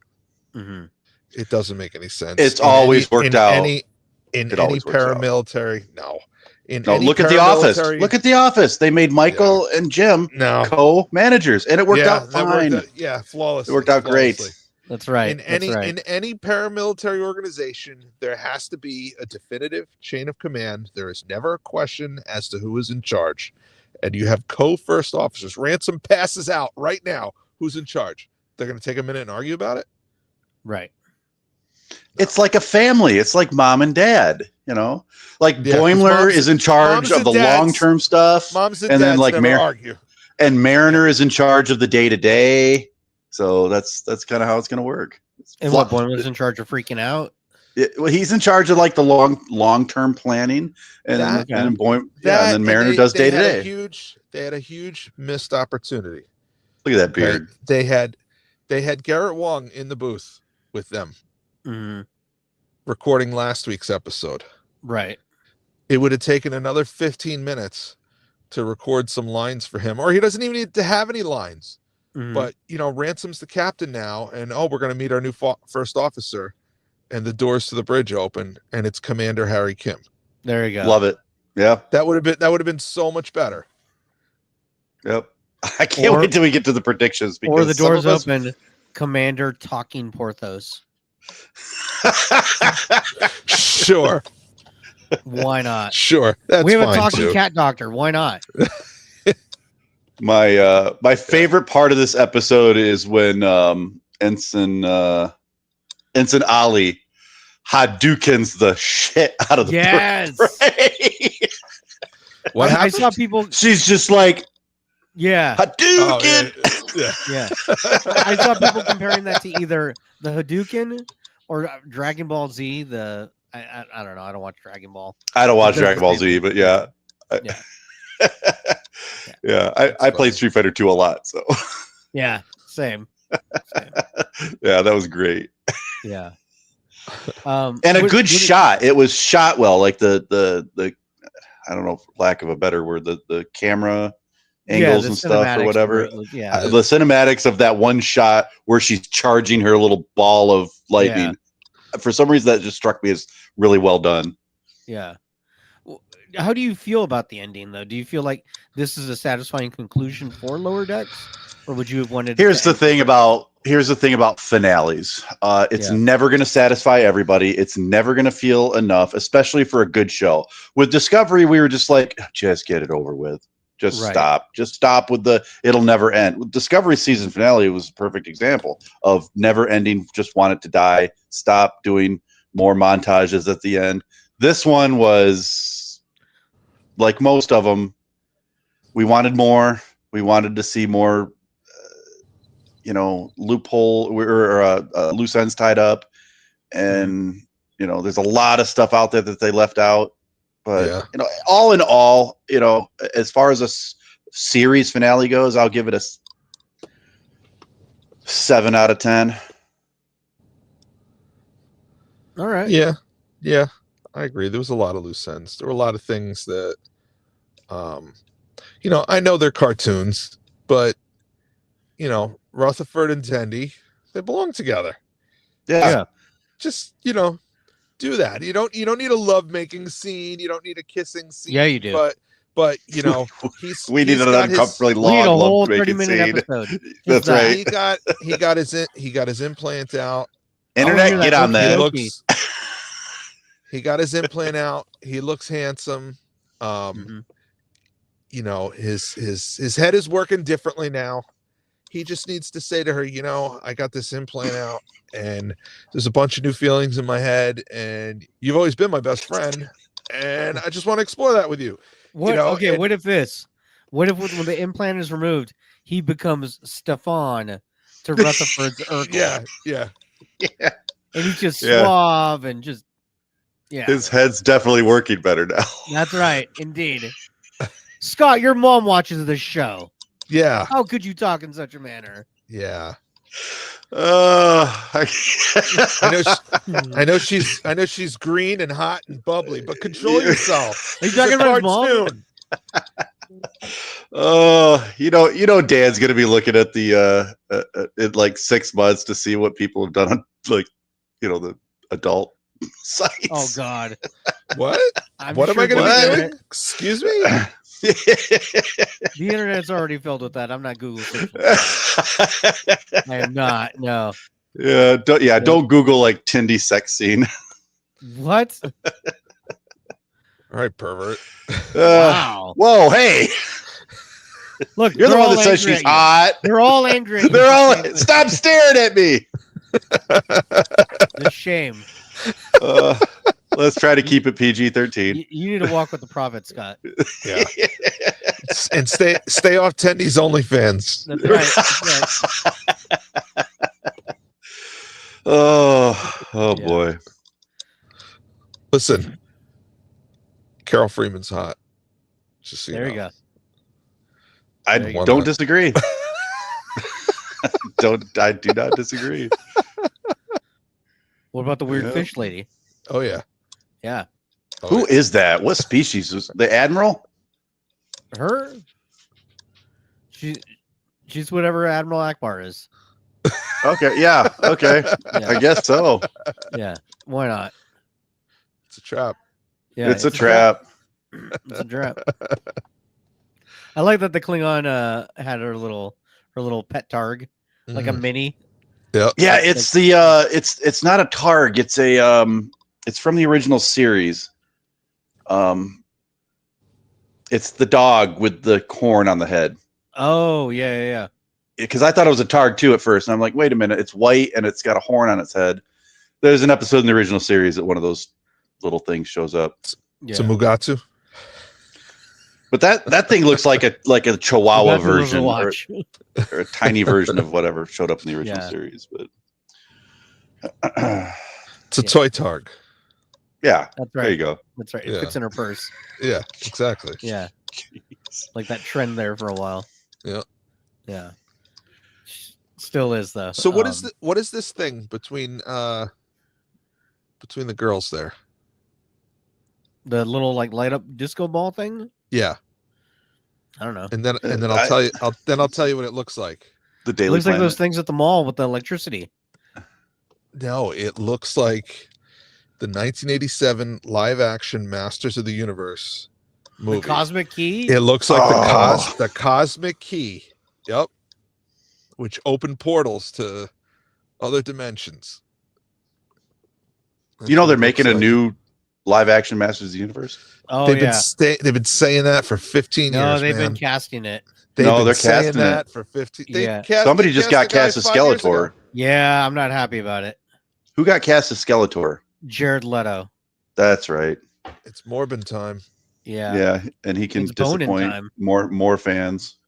it doesn't make any sense. It's always worked out. In any paramilitary, look at The Office. Look at The Office. They made Michael and Jim co-managers, and it worked out fine. Flawless. It worked out great. That's right. In any paramilitary organization, there has to be a definitive chain of command. There is never a question as to who is in charge, and you have co-first officers. Ransom passes out right now. Who's in charge? They're going to take a minute and argue about it. Right. It's like a family. It's like mom and dad, like Boimler is in charge of the long-term stuff. Moms and then like argue. And Mariner is in charge of the day-to-day. So that's kind of how it's going to work. And what Boimler's in charge of freaking out? He's in charge of like the long-term planning, and then Mariner does day-to-day. They had a huge missed opportunity. Look at that beard. They had Garrett Wong in the booth with them. Recording last week's episode. Right. It would have taken another 15 minutes to record some lines for him, or he doesn't even need to have any lines. But Ransom's the captain now, and we're going to meet our new first officer, and the doors to the bridge open, and it's Commander Harry Kim. There you go. Love it. Yeah, that would have been so much better. Yep. I can't wait till we get to the predictions. Or the doors open, Commander talking Porthos. Sure. Why not? Sure. We have a talking cat doctor. Why not? My favorite part of this episode is when Ensign Ali Hadoukens the shit out of the What happened? I saw people. She's just like, Hadouken. Yeah. I saw people comparing that to either the Hadouken or Dragon Ball Z. I don't know. I don't watch Dragon Ball. I don't watch Dragon Ball Z, but yeah. I played Street Fighter 2 a lot, so yeah, same. Yeah, that was great. Yeah. And a good shot. It was shot well, like the I don't know, for lack of a better word, the camera angles and stuff or whatever. The cinematics of that one shot where she's charging her little ball of lightning. For some reason, that just struck me as really well done. Yeah. how do you feel about the ending, though? Do you feel like this is a satisfying conclusion for Lower Decks, or would you have wanted? Here's the thing about finales. It's never going to satisfy everybody. It's never going to feel enough, especially for a good show. With Discovery, we were just like, just get it over with. Just stop. Just stop with it'll never end. With Discovery season finale was a perfect example of never ending. Just want it to die. Stop doing more montages at the end. This one was like most of them. We wanted more. We wanted to see more, loophole or loose ends tied up. And, there's a lot of stuff out there that they left out. But, all in all, as far as a series finale goes, I'll give it a 7 out of 10. All right. Yeah. I agree. There was a lot of loose ends. There were a lot of things that, I know they're cartoons, but, Rutherford and Tendi, they belong together. Yeah. Just, do that. You don't need a lovemaking scene. You don't need a kissing scene. Yeah, you do. But we need an uncomfortably long lovemaking scene. Episode. That's right. He got his implant out. Internet, get on that. He got his implant out. He looks handsome. His head is working differently now. He just needs to say to her, I got this implant out and there's a bunch of new feelings in my head and you've always been my best friend and I just want to explore that with you. What if when the implant is removed, he becomes Stefan to Rutherford's Urkel? Yeah. And he's just suave and just, His head's definitely working better now. That's right. Indeed. Scott, your mom watches this show. Yeah. How could you talk in such a manner? Yeah. I know she's green and hot and bubbly, but control yourself. Are you talking about his mom? Dan's gonna be looking at the in like 6 months to see what people have done on the adult sites. Oh God. What? What am I gonna be doing? Excuse me? The internet's already filled with that. I'm not Google searching. I am not. No. Yeah. Don't Google like Tindy sex scene. What? All right, pervert. Wow. Whoa. Hey. Look, you're the one that says she's hot. They're all angry. Stop staring at me. The shame. Let's try to keep it PG-13. You need to walk with the prophet, Scott. Yeah. And stay off Tendy's OnlyFans. That's right. Oh boy. Listen, Carol Freeman's hot. Just so there you go. I don't disagree. I do not disagree. What about the weird fish lady? Oh yeah. Yeah. Who is that? What species is the Admiral? Her? She's whatever Admiral Akbar is. Okay. Yeah. Okay. Yeah. I guess so. Yeah. Why not? It's a trap. Yeah. It's a trap. It's a trap. I like that the Klingon had her little pet targ, like a mini. Yeah. Yeah. It's the it's not a targ. It's a it's from the original series. It's the dog with the corn on the head. Oh, yeah. Because I thought it was a targ too at first, and I'm like, wait a minute, it's white and it's got a horn on its head. There's an episode in the original series that one of those little things shows up. It's a Mugatsu. But that thing looks like a Chihuahua version or a tiny version of whatever showed up in the original series. But it's a toy targ. Yeah, that's right. There you go. That's right. It fits in her purse. Yeah, exactly. Yeah, like that trend there for a while. Yeah. Still is though. So what is this thing between the girls there? The little like light up disco ball thing? Yeah. I don't know. And then I'll tell you what it looks like. The Daily It looks Planet. like those things at the mall with the electricity. No, it looks like the 1987 live action Masters of the Universe movie. The Cosmic Key? It looks like the Cosmic Key. Yep. Which opened portals to other dimensions. You know they're making a new live action Masters of the Universe? Oh, they've yeah. They've been saying that for 15 years. No, they've man. been casting it. They're casting that it for 15. Yeah. Somebody just got cast as Skeletor. Yeah, I'm not happy about it. Who got cast as Skeletor? Jared Leto. That's right. It's Morbin time. Yeah. Yeah, and he can It's Bonin disappoint time. more fans.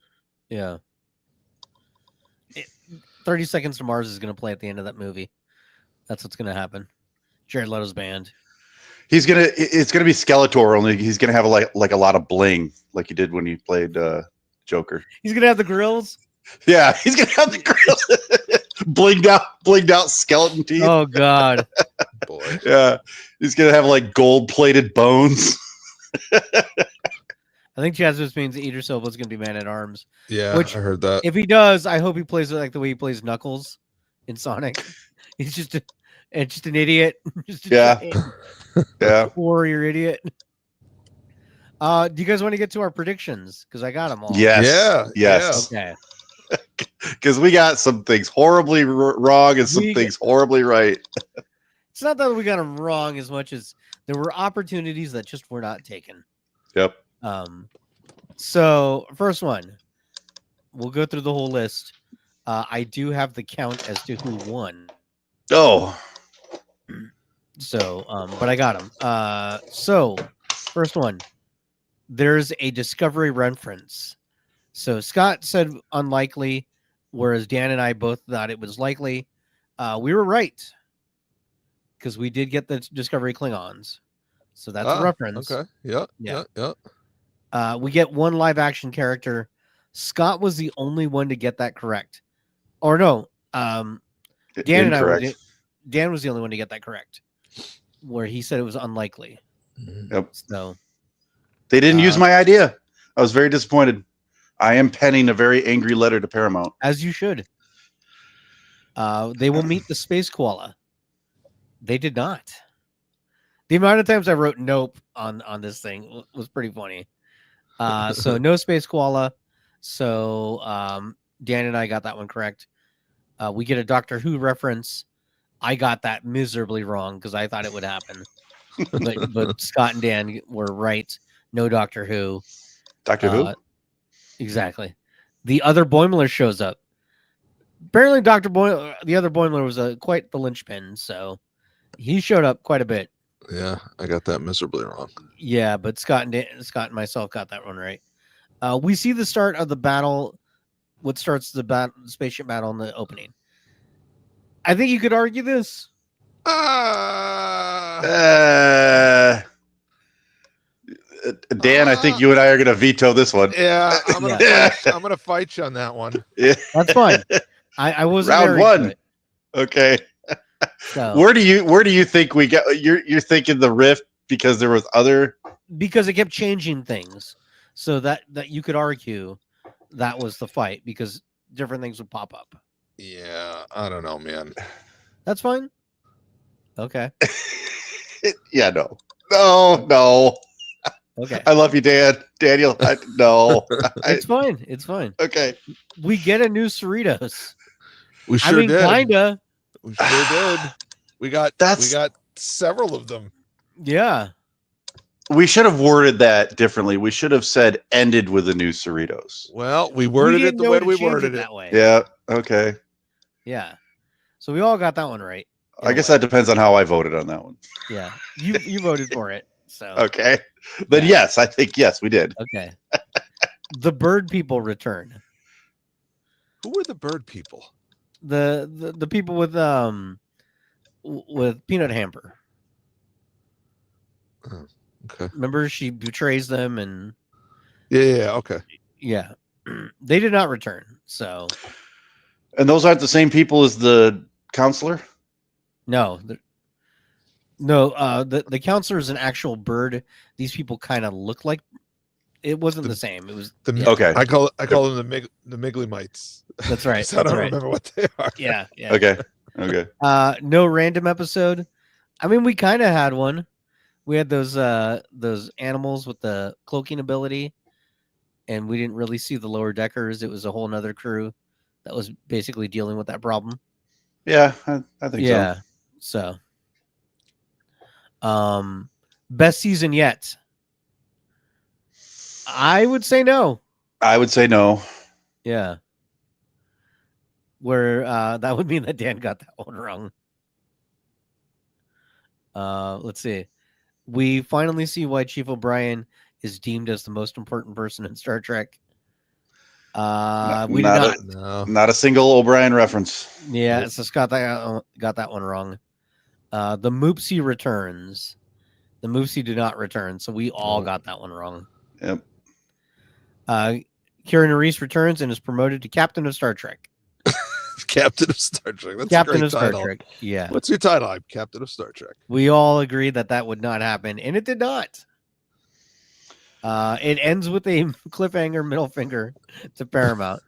Yeah. 30 Seconds to Mars is going to play at the end of that movie. That's what's going to happen. Jared Leto's band. It's gonna be Skeletor, only he's gonna have like a lot of bling, like he did when he played Joker. He's going to have the grills. Yeah, he's gonna have the grill, blinged out skeleton teeth. Oh God. Boy. Yeah, he's gonna have like gold plated bones. I think Chaz means Idris Elba's going to be Man at Arms. Yeah, Which, I heard that. If he does, I hope he plays it like the way he plays Knuckles in Sonic. He's just an idiot. Yeah. Warrior idiot. Do you guys want to get to our predictions? Because I got them all. Yes. Okay. Because we got some things horribly wrong and some things horribly right. It's not that we got them wrong as much as there were opportunities that just were not taken. Yep. So first one, we'll go through the whole list. I do have the count as to who won. Oh. So, but I got them. So first one, there's a Discovery reference. So Scott said unlikely, whereas Dan and I both thought it was likely. We were right because we did get the Discovery Klingons. So that's a reference. Okay. Yeah. We get one live action character. Scott was the only one to get that correct. Or no, Dan was the only one to get that correct, where he said it was unlikely. Yep. So they didn't use my idea. I was very disappointed. I am penning a very angry letter to Paramount. As you should. They will meet the space koala. They did not. The amount of times I wrote nope on this thing was pretty funny. So no space koala. So Dan and I got that one correct. We get a Doctor Who reference. I got that miserably wrong because I thought it would happen. but Scott and Dan were right. No Doctor Who. Doctor Who? Exactly. The other Boimler shows up. Apparently, the other Boimler was quite the linchpin, so he showed up quite a bit. Yeah, I got that miserably wrong. Yeah, but Scott and myself got that one right. We see the start of the battle. What starts the spaceship battle in the opening? I think you could argue this. Dan, I think you and I are going to veto this one. Yeah, I'm gonna fight you on that one. Yeah. That's fine. I wasn't round one. Okay. So, Where do you think we get? You're thinking the rift because there was other, because it kept changing things, so that you could argue that was the fight because different things would pop up. Yeah, I don't know, man. That's fine. Okay. Yeah, no. Okay. I love you, Daniel. No. It's fine. It's fine. Okay. We get a new Cerritos. We sure did. Kinda. We sure did. We got several of them. Yeah. We should have worded that differently. We should have said ended with a new Cerritos. Well, we worded it the way we worded it that way. Yeah. Okay. Yeah. So we all got that one right. I guess that depends on how I voted on that one. Yeah. You voted for it. So okay. Then yes, I think yes, we did. Okay. The bird people return. Who were the bird people? The people with Peanut Hamper. Oh, okay. Remember, she betrays them and yeah, okay. Yeah. They did not return. So and those aren't the same people as the counselor? No. The counselor is an actual bird. These people kind of look like it wasn't the same. It was okay. I call them the Miggly Mites. That's right. So I don't remember what they are. Yeah. Okay. No random episode. I mean, we kind of had one. we had those animals with the cloaking ability, and we didn't really see the lower deckers. It was a whole nother crew that was basically dealing with that problem. Yeah, I think so. Best season yet? I would say no. I would say no. Yeah. Where that would mean that Dan got that one wrong. Let's see. We finally see why Chief O'Brien is deemed as the most important person in Star Trek. We did not. Not a single O'Brien reference. Yeah, so Scott got that one wrong. The Moopsie returns. The Moopsie did not return, so we all got that one wrong. Yep. Kieran Reese returns and is promoted to Captain of Star Trek. Captain of Star Trek. That's Captain a great of Star title. Trek. Yeah. What's your title? I'm Captain of Star Trek. We all agreed that would not happen, and it did not. It ends with a cliffhanger middle finger to Paramount.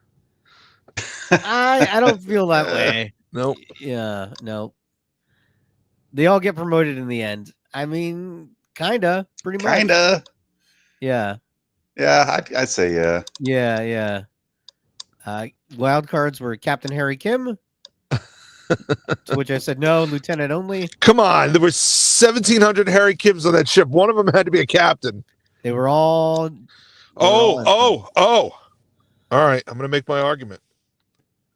I don't feel that way. Nope. Yeah, no. They all get promoted in the end. I mean, kinda, pretty much. Kinda. Yeah. Yeah, I'd say yeah. Yeah. Wild cards were Captain Harry Kim, to which I said no, Lieutenant only. Come on, there were 1,700 Harry Kims on that ship. One of them had to be a captain. They were all. All right, I'm gonna make my argument.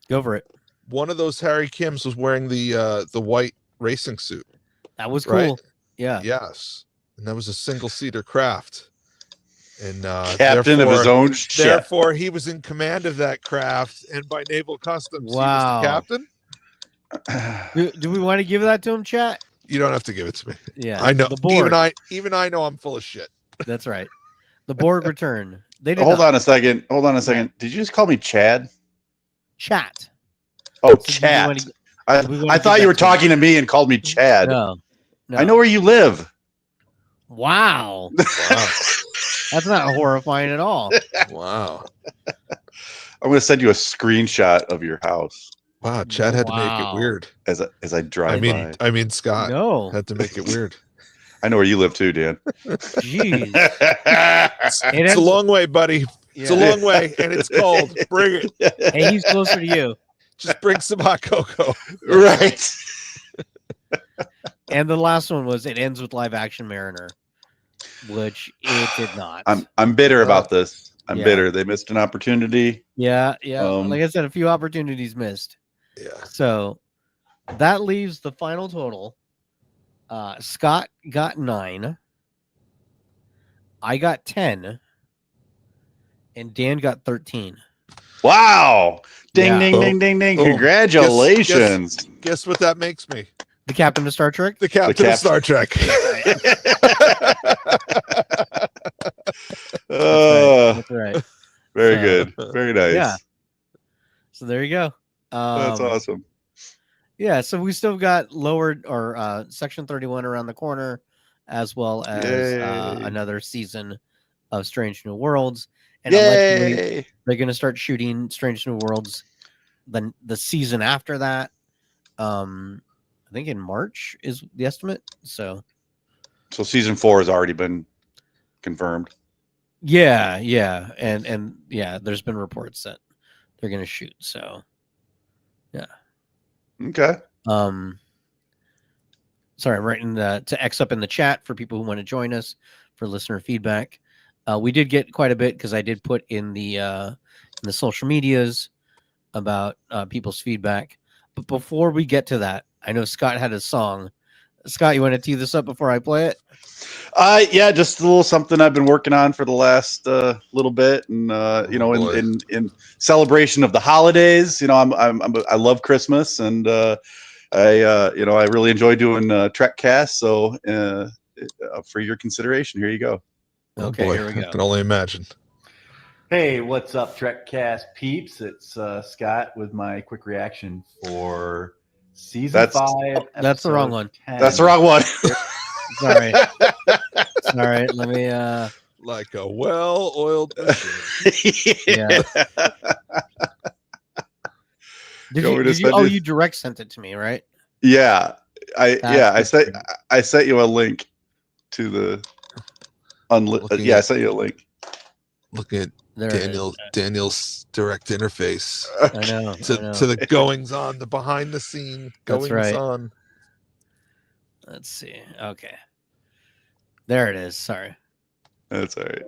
Go for it. One of those Harry Kims was wearing the white racing suit. That was cool. Right? Yeah. Yes, and that was a single-seater craft. And captain of his own ship. Therefore, he was in command of that craft, and by naval customs, he was the captain. Do we want to give that to him, chat? You don't have to give it to me. Yeah, I know. The Borg. Even I know I'm full of shit. That's right. The Borg return. They did Hold on a second. Did you just call me Chad? Chat. Oh, Chat. I thought you were talking to me and called me Chad. No. I know where you live. Wow. That's not horrifying at all. Wow. I'm going to send you a screenshot of your house. Wow, Chad had to make it weird as I drive by. I mean, Scott had to make it weird. I know where you live too, Dan. Jeez. It's a long way, buddy. Yeah. It's a long way, and it's cold. Bring it. Hey, he's closer to you. Just bring some hot cocoa. Right. And the last one was it ends with live action Mariner, which it did not. I'm bitter about this. I'm bitter. They missed an opportunity. Yeah. Like I said, a few opportunities missed. Yeah. So that leaves the final total. Scott got 9. I got 10. And Dan got 13. Wow. Ding, ding, ding. Congratulations. Guess what that makes me? The captain of Star Trek? The captain of Star Trek. That's right. Very good. Very nice. Yeah. So there you go. That's awesome. Yeah, so we still got lowered or Section 31 around the corner, as well as another season of Strange New Worlds. And allegedly, they're going to start shooting Strange New Worlds the season after that. I think in March is the estimate. So season 4 has already been confirmed. Yeah, and yeah, there's been reports that they're going to shoot. So yeah. Okay. Sorry, I'm writing to X up in the chat for people who want to join us for listener feedback. We did get quite a bit because I did put in the social medias about people's feedback. But before we get to that, I know Scott had a song. Scott, you want to tee this up before I play it? Yeah, just a little something I've been working on for the last little bit, and in celebration of the holidays. I love Christmas, and I really enjoy doing Trekcast. So for your consideration, here you go. Okay, here we go. I can only imagine. Hey, what's up, Trekcast peeps? It's Scott with my quick reaction for season 5. That's the wrong one. 10. That's the wrong one. Sorry. Sorry. Let me. Like a well-oiled machine. Yeah. You direct sent it to me, right? Yeah. I sent you a link to the Looking I sent you a link. Look at There it Daniel's direct interface I know. to the goings on, the behind the scene That's goings right. on. Let's see. Okay. There it is. Sorry. That's all right.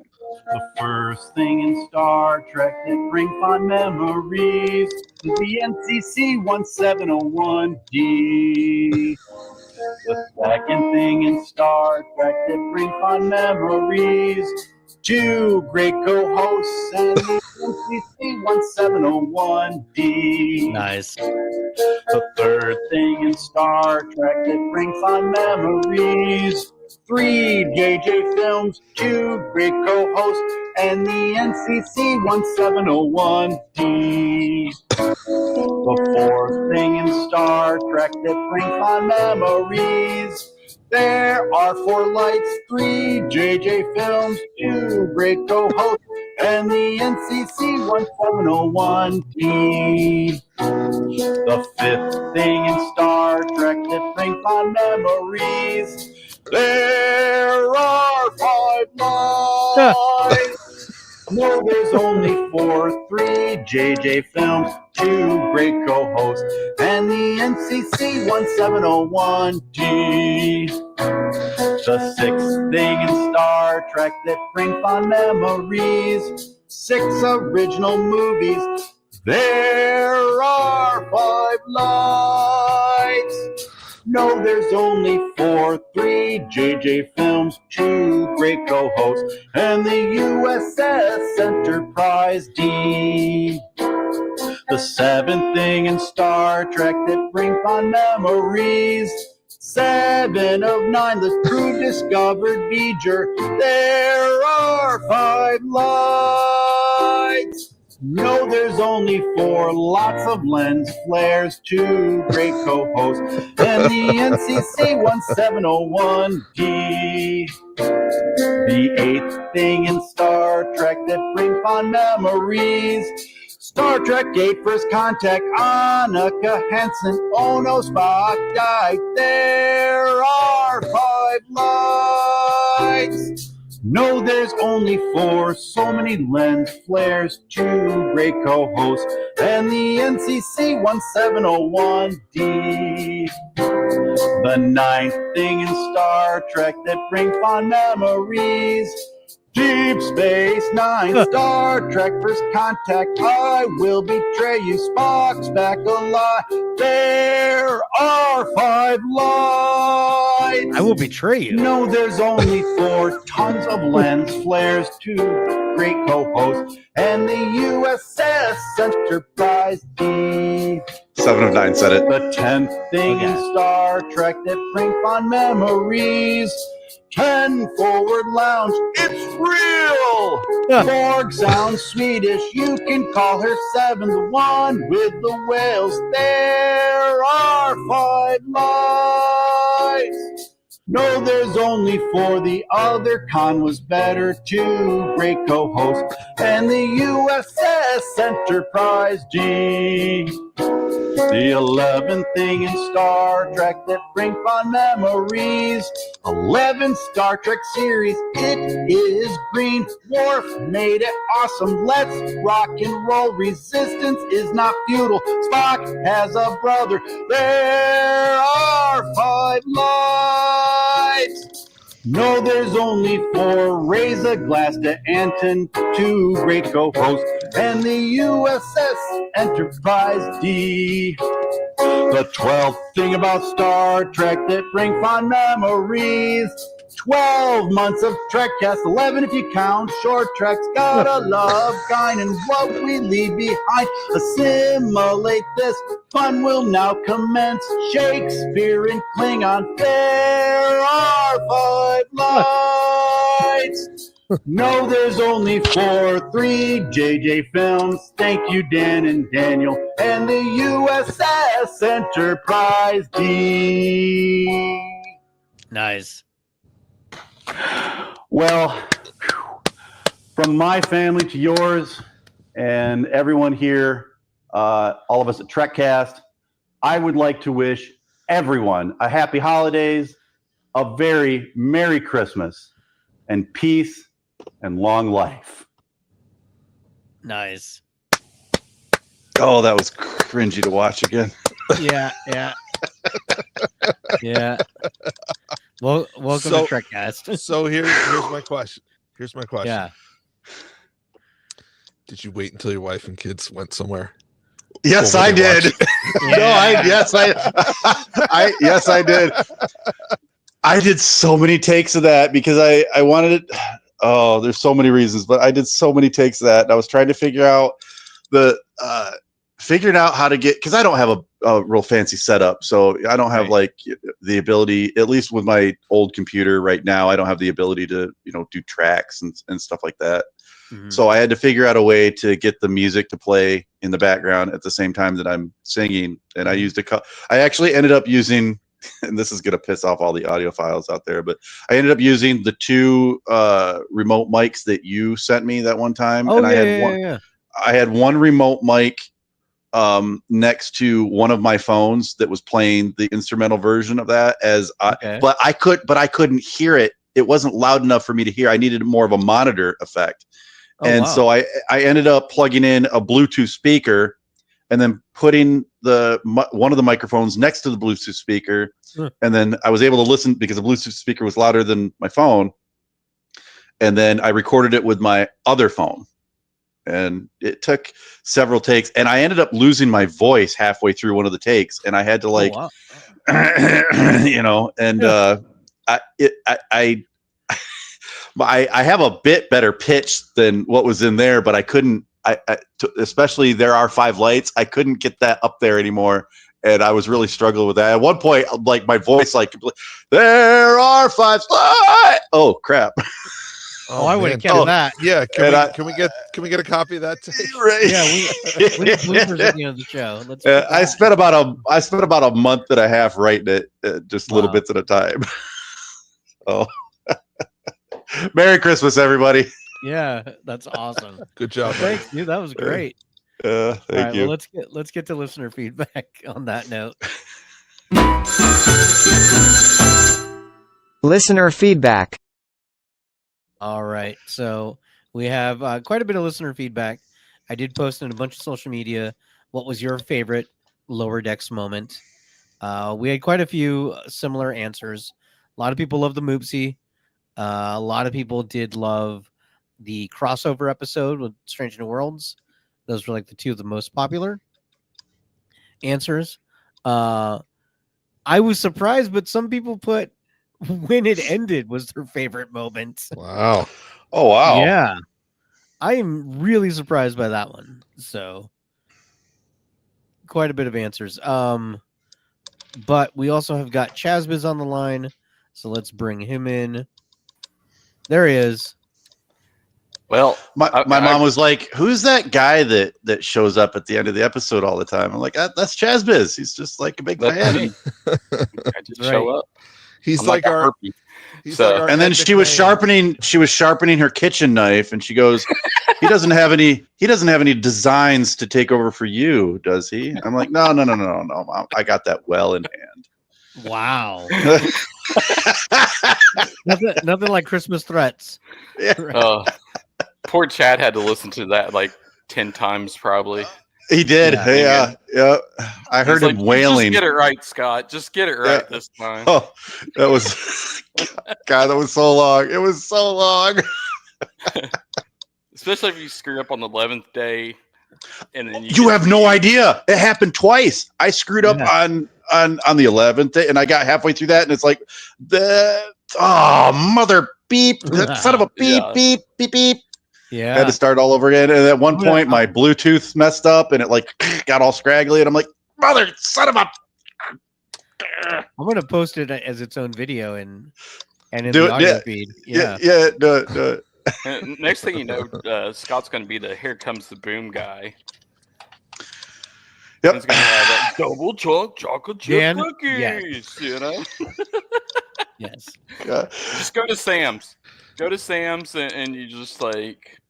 The first thing in Star Trek that brings fond memories is the NCC 1701D. The second thing in Star Trek that brings fond memories, two great co-hosts and the NCC 1701D. Nice. The third thing in Star Trek that brings fond memories, 3 JJ films, 2 great co-hosts, and the NCC 1701D. The fourth thing in Star Trek that brings fond memories, there are 4 lights, 3 JJ films, 2 great co-hosts, and the NCC 1701D. The fifth thing in Star Trek that brings fond memories, there are 5 lives. No, there's only 4, 3 JJ films, 2 great co-hosts, and the NCC 1701D. The sixth thing in Star Trek that brings fond memories, 6 original movies, there are 5 lights. No, there's only 4, 3 JJ films, 2 great co-hosts, and the USS Enterprise D. The seventh thing in Star Trek that brings fond memories, 7 of 9, the crew discovered V'ger, there are 5 lights. No, there's only 4, lots of lens flares, 2 great co-hosts, and the NCC 1701D. The eighth thing in Star Trek that brings fond memories, Star Trek 8 First Contact, Annika Hansen, oh no, Spock died, there are 5 lights. No, there's only 4, so many lens flares, 2 great co-hosts, and the NCC 1701D. The ninth thing in Star Trek that brings fond memories, Deep Space Nine, Star Trek First Contact, I will betray you, Spock's back alive, there are 5 lights. I will betray you. No, there's only 4, tons of lens flares, 2 great co-hosts, and the USS Enterprise D. 7 of 9 said it. The 10th thing in Star Trek that brings fond memories, 10 Forward Lounge, it's real! Borg sounds Swedish, you can call her 7, the one with the whales, there are 5 lights. No, there's only 4, the other con was better, 2 great co-hosts, and the USS Enterprise D. The 11th thing in Star Trek that brings fond memories, 11 Star Trek series, it is green. Worf made it awesome, let's rock and roll. Resistance is not futile, Spock has a brother, there are 5 lights. No, there's only 4, raise a glass to Anton, 2 great co-hosts, and the USS Enterprise D. The 12th thing about Star Trek that brings fond memories, 12 months of Trekcast, 11 if you count short treks, gotta love Guinan and what we leave behind. Assimilate this, fun will now commence. Shakespeare and Klingon, there are 5 lights. No, there's only 4, 3 JJ films. Thank you, Dan and Daniel, and the USS Enterprise D. Nice. Well, from my family to yours and everyone here, all of us at Trekcast, I would like to wish everyone a happy holidays, a very Merry Christmas and peace and long life. Nice. Oh, that was cringy to watch again. Yeah. Well, welcome to Trekcast. So here's my question. Yeah. Did you wait until your wife and kids went somewhere? Yes, I did. Yes, I did. I did so many takes of that because I wanted it. Oh, there's so many reasons, but I did so many takes of that. And I was trying to figure out figuring out how to get, because I don't have a real fancy setup, so I don't have like the ability, at least with my old computer right now, I don't have the ability to do tracks and stuff like that. Mm-hmm. So I had to figure out a way to get the music to play in the background at the same time that I'm singing, and I used I actually ended up using, and this is going to piss off all the audiophiles out there, but I ended up using the 2 remote mics that you sent me that one time. I had one remote mic next to one of my phones that was playing the instrumental version of that but I couldn't hear it. It wasn't loud enough for me to hear. I needed more of a monitor effect. So I ended up plugging in a Bluetooth speaker and then putting one of the microphones next to the Bluetooth speaker. And then I was able to listen because the Bluetooth speaker was louder than my phone. And then I recorded it with my other phone. And it took several takes, and I ended up losing my voice halfway through one of the takes, and I had to I have a bit better pitch than what was in there, but I couldn't. Especially There Are 5 Lights. I couldn't get that up there anymore, and I was really struggling with that. At one point, like my voice, there are 5 lights. Oh crap. Oh, I would have kept that. Yeah, can we get a copy of that tape? Right. Yeah, we need bloopers at the end of the show. I spent about a month and a half writing it, just little bits at a time. Oh, Merry Christmas, everybody! Yeah, that's awesome. Good job. Thanks, dude. That was great. Thank you. Well, let's get to listener feedback on that note. Listener feedback. All right, so we have quite a bit of listener feedback. I did post in a bunch of social media. What was your favorite Lower Decks moment? We had quite a few similar answers. A lot of people love the Moopsie. A lot of people did love the crossover episode with Strange New Worlds. Those were like the 2 of the most popular answers. I was surprised, but some people put when it ended was their favorite moment. Wow. Oh, wow. Yeah. I am really surprised by that one. So quite a bit of answers. But we also have got Chazbiz on the line. So let's bring him in. There he is. Well, my mom was like, "Who's that guy that shows up at the end of the episode all the time?" I'm like, "That's Chazbiz. He's just like a big fan." I just show up. He's like our. And then she was sharpening her kitchen knife, and she goes, "He doesn't have any designs to take over for you, does he?" I'm like, "No, Mom. I got that well in hand." Wow. nothing like Christmas threats. Yeah. Poor Chad had to listen to that like 10 times probably. He did. Yeah. I heard him wailing. Just get it right, Scott. Just get it right this time. Oh, that was God. That was so long. It was so long. Especially if you screw up on the 11th day, and then you have no idea. It happened twice. I screwed up on the 11th day, and I got halfway through that, and it's like mother beep, that son of a beep, beep, beep, beep. Yeah, I had to start all over again. And at one point, my Bluetooth messed up, and it like got all scraggly, and I'm like, mother, son of a. I'm gonna post it as its own video and in the audio feed. Yeah, do it. Next thing you know, Scott's gonna be the "Here Comes the Boom" guy. Yep. He's gonna have that double chocolate chip cookies. Yes. You know. Yes. Just go to Sam's. Go to Sam's and you just like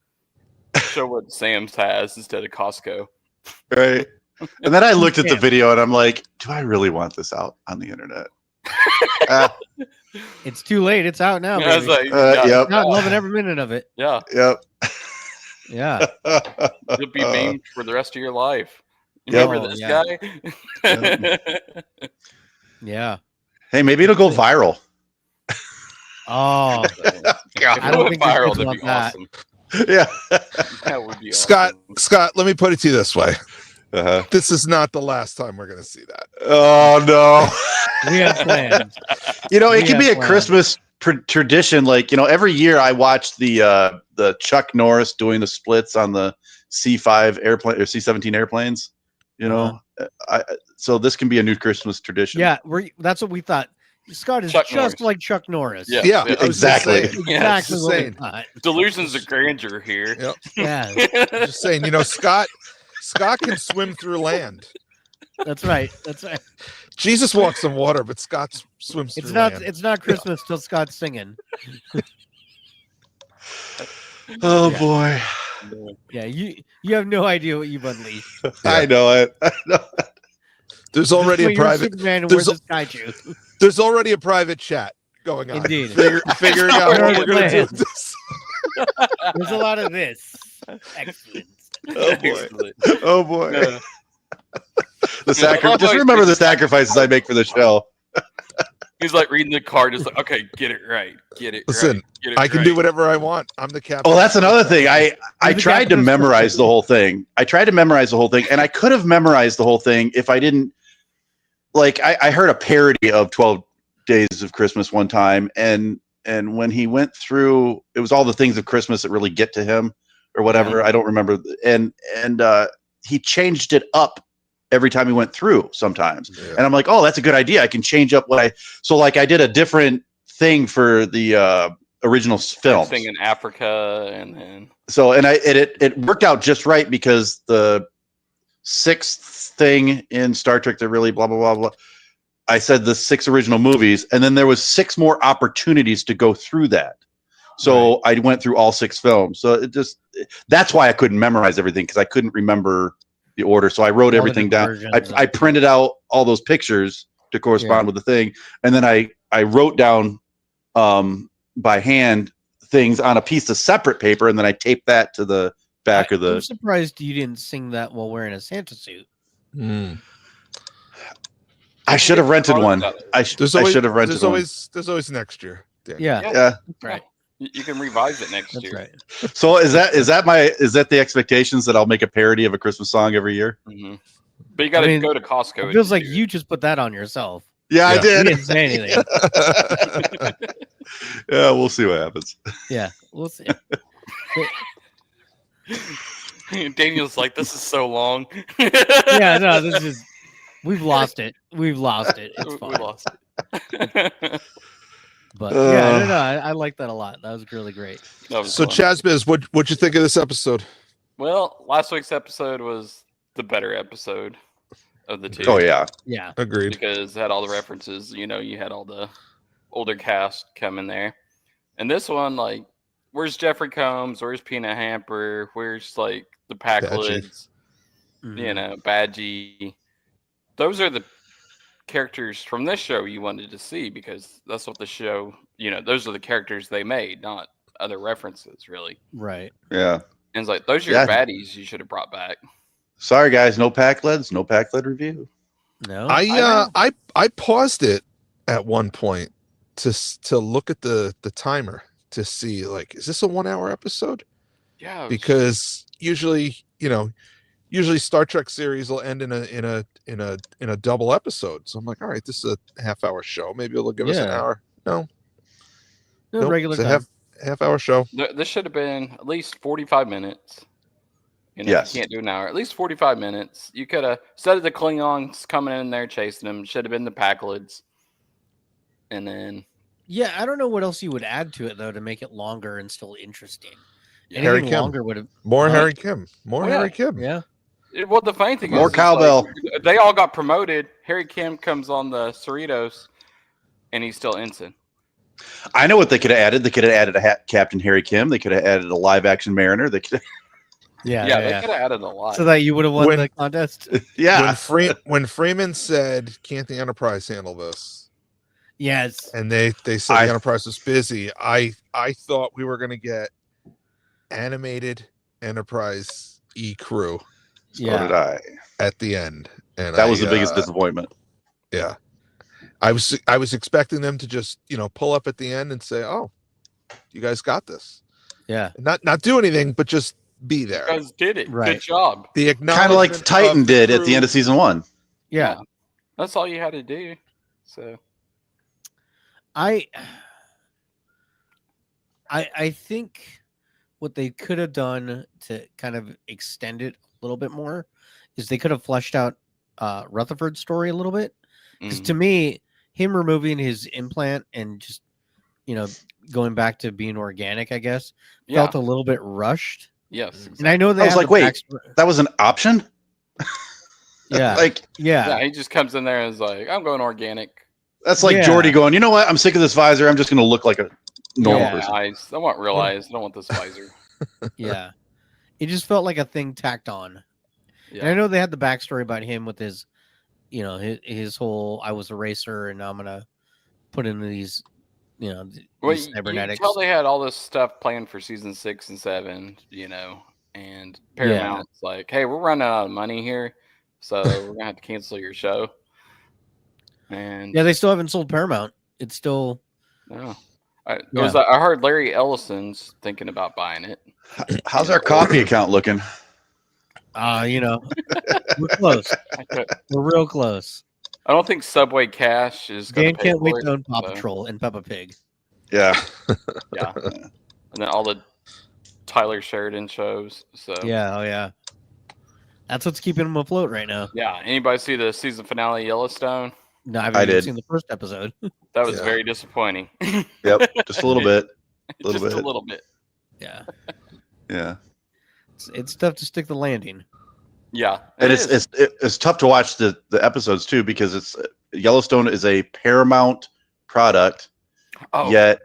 show what Sam's has instead of Costco. Right. And then I looked at the video and I'm like, do I really want this out on the internet? It's too late. It's out now. I was Baby. like, Yep. Not loving every minute of it. yeah, Yep. Yeah. you'll be memed for the rest of your life. Yep. Remember this Yeah. guy? Yeah. Hey, maybe it'll go viral. Oh, If I it don't went think the viral, kids that'd want be that. awesome. Yeah. That would be Scott, let me put it to you this way. Uh-huh. This is not the last time we're going to see that. Oh no. we have plans. You know, it We can be a have plans. Christmas tradition. Like, you know, every year I watch the Chuck Norris doing the splits on the C5 airplane or C-17 airplanes. You know, so this can be a new Christmas tradition. Yeah, that's what we thought. Scott is Chuck just Norris. like Chuck Norris. Yeah. Yeah, Yeah, I was just exactly. saying. Yeah, Exactly just what we saying. thought. Delusions of grandeur here. Yep. Yeah, Just saying, you know, Scott can swim through land. that's right. That's right. Jesus walks on water, but Scott swims through land. It's not Christmas till Scott's singing. Oh Yeah. boy. Yeah, you have no idea what you've unleashed. I know it. I know. There's already a When you're private. Superman and there's wears a kaiju. There's already a private chat going on. Indeed. Figuring out what we're going to do with Plans. this. There's a lot of this. Excellent. Oh boy. Oh boy. Yeah. Just remember the sacrifices I make for the show. He's like reading the card, just like, okay, get it right. Get it Listen, right. Get it I can right. do whatever I want. I'm the captain. Oh, that's another thing. I You're the tried to captain of memorize Starfleet. the whole thing. And I could have memorized the whole thing if I didn't. Like, I heard a parody of 12 Days of Christmas one time, and when he went through, it was all the things of Christmas that really get to him, or whatever. I don't remember. And he changed it up every time he went through sometimes. Yeah. And I'm like, oh, that's a good idea. I can change up so like I did a different thing for the original film. Singing Africa, and then So, and it worked out just right, because the sixth thing in Star Trek that really blah, blah, blah, blah. I said the 6 original movies, and then there was 6 more opportunities to go through that. So I went through all 6 films. So that's why I couldn't memorize everything, because I couldn't remember the order. So I wrote All the everything down. versions I printed out all those pictures to correspond with the thing. And then I wrote down by hand things on a piece of separate paper, and then I taped that to the back of the. I'm surprised you didn't sing that while wearing a Santa suit. I should have rented one. I should have rented one. There's always next year. Dan. Yeah, Yeah. that's right. you can revise it next That's year. right. So is that the expectations, that I'll make a parody of a Christmas song every year? Mm-hmm. But you got to go to Costco. It feels like you just put that on yourself. Yeah, I You did. didn't say anything. Yeah, we'll see what happens. Yeah, we'll see. Daniel's like, this is so long. Yeah, no, this is. We've lost it. We've lost it. It's We fine. lost it. But yeah, no, I like that a lot. That was really great. That was So fun. Chazbiz, what'd you think of this episode? Well, last week's episode was the better episode of the 2. Oh yeah. Yeah. Agreed. Because it had all the references. You know, you had all the older cast come in there. And this one, like, where's Jeffrey Combs? Where's Peanut Hamper? Where's, like, the Packlids? You know, Badgie. Those are the characters from this show you wanted to see, because that's what the show, you know, those are the characters they made, not other references, really. Right. Yeah. And it's like, those are your baddies you should have brought back. Sorry guys, no Packlids, no Packlid review. No. I paused it at one point to look at the timer to see, like, is this a 1 hour episode? Yeah. Because usually Star Trek series will end in a double episode. So I'm like, all right, this is a half-hour show. Maybe it'll give us an hour. No, nope, regular it's a time. half-hour show. This should have been at least 45 minutes. You know, Yes. you can't do an hour. At least 45 minutes. You could have, instead of the Klingons coming in there chasing them, should have been the Packlids. And then... Yeah, I don't know what else you would add to it, though, to make it longer and still interesting. Harry Anything Kim. longer would have... More Harry Kim. More Oh, yeah. Harry Kim. Yeah. Well, the funny thing More is, cowbell. like, they all got promoted. Harry Kim comes on the Cerritos, and he's still ensign. I know what they could have added. They could have added a Captain Harry Kim. They could have added a live action Mariner. They could. Yeah, They could have added a lot. So that you would have won When- the contest. Yeah. When Freeman said, "Can't the Enterprise handle this?" Yes. And they said the Enterprise was busy. I thought we were going to get animated Enterprise crew. So did I. At the end, and that was the biggest disappointment. Yeah, I was expecting them to just pull up at the end and say, "Oh, you guys got this." Yeah, not do anything, but just be there. You guys did it. Right. Good job. The Kind of like Titan did at the end of season 1. Yeah. That's all you had to do. So I think what they could have done to kind of extend it a little bit more is they could have fleshed out Rutherford's story a little bit. Because to me, him removing his implant and just going back to being organic, I guess, felt a little bit rushed. Yes, exactly. And I know they I was like, wait, that was an option? Yeah. Yeah, he just comes in there and is like, I'm going organic. That's like Geordi going, you know what? I'm sick of this visor. I'm just going to look like a normal person. Eyes. I want real eyes. I don't want this visor. Yeah. It just felt like a thing tacked on. Yeah. And I know they had the backstory about him with his, his whole, I was a racer and now I'm going to put in these, these cybernetics. You tell they had all this stuff planned for season 6 and 7, and Paramount's like, hey, we're running out of money here. So we're going to have to cancel your show. And yeah, they still haven't sold Paramount. It's still no. I heard Larry Ellison's thinking about buying it. How's our coffee account looking? We're close. We're real close. I don't think Subway Cash is going to can't wait to own Paw Patrol and Peppa Pig. Yeah. Yeah. And then all the Tyler Sheridan shows. So yeah. That's what's keeping them afloat right now. Yeah. Anybody see the season finale Yellowstone? No, I haven't seen the first episode. That was very disappointing. Yep, just a little bit. A little bit. Yeah. Yeah. It's tough to stick the landing. Yeah. And it's tough to watch the episodes too, because Yellowstone is a Paramount product. Oh. Yet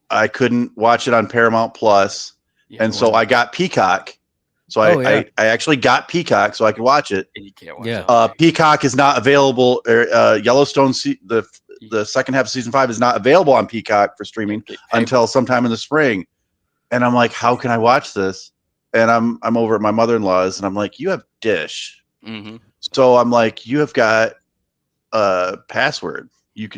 I couldn't watch it on Paramount Plus. Yeah, and so I got Peacock. So I actually got Peacock so I could watch it. And you can't watch it. Peacock is not available. Yellowstone, the second half of season 5 is not available on Peacock for streaming until sometime in the spring. And I'm like, how can I watch this? And I'm over at my mother-in-law's, and I'm like, you have Dish. Mm-hmm. So I'm like, you have got a password.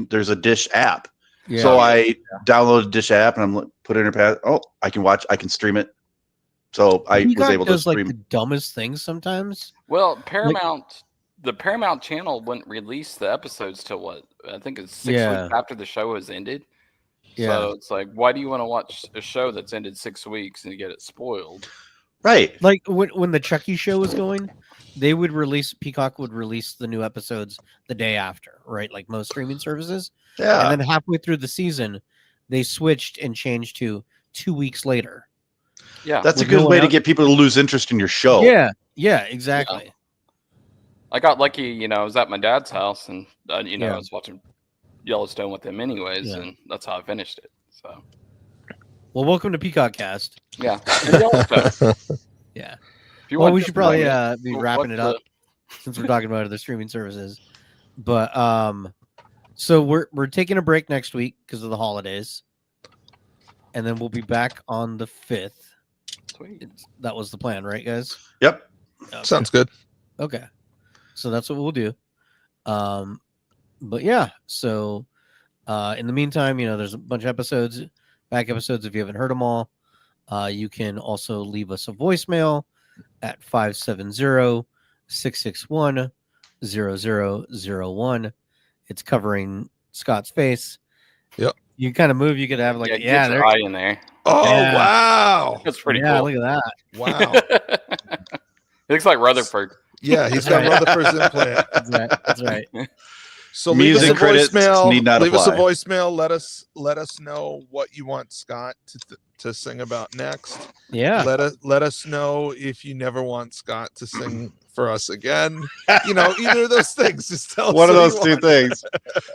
There's a Dish app. Yeah. So I downloaded a Dish app, and I'm like, put in a password. Oh, I can stream it. So I was able to stream. Like the dumbest things sometimes. Well, the Paramount channel wouldn't release the episodes till what? I think it's 6 weeks after the show has ended. Yeah. So it's like, why do you want to watch a show that's ended 6 weeks and you get it spoiled? Right. Like when the Chucky show was going, Peacock would release the new episodes the day after, right? Like most streaming services. Yeah. And then halfway through the season, they switched and changed to 2 weeks later. Yeah. That's a good way to get people to lose interest in your show. Yeah. Yeah, exactly. Yeah. I got lucky, I was at my dad's house and, I was watching Yellowstone with him anyways, and that's how I finished it. So, well, welcome to Peacock Cast. Yeah. Yeah. Well, we should probably be wrapping it up since we're talking about other streaming services. But so we're taking a break next week because of the holidays, and then we'll be back on the 5th. Sweet. That was the plan, right, guys? Yep. Okay. Sounds good. Okay. So that's what we'll do. But yeah, so in the meantime, there's a bunch of back episodes if you haven't heard them all. You can also leave us a voicemail at 570-661-0001. It's covering Scott's face. Yep. You kind of move, you could have like get your eye in there. Oh wow. That's pretty cool. Yeah, look at that. Wow. It looks like Rutherford. Yeah, he's got Rutherford's implant. That's right. So leave us a voicemail. Leave us a voicemail. Let us know what you want Scott to sing about next. Yeah. Let us know if you never want Scott to sing for us again. Either of those things. Just tell us one of those two things.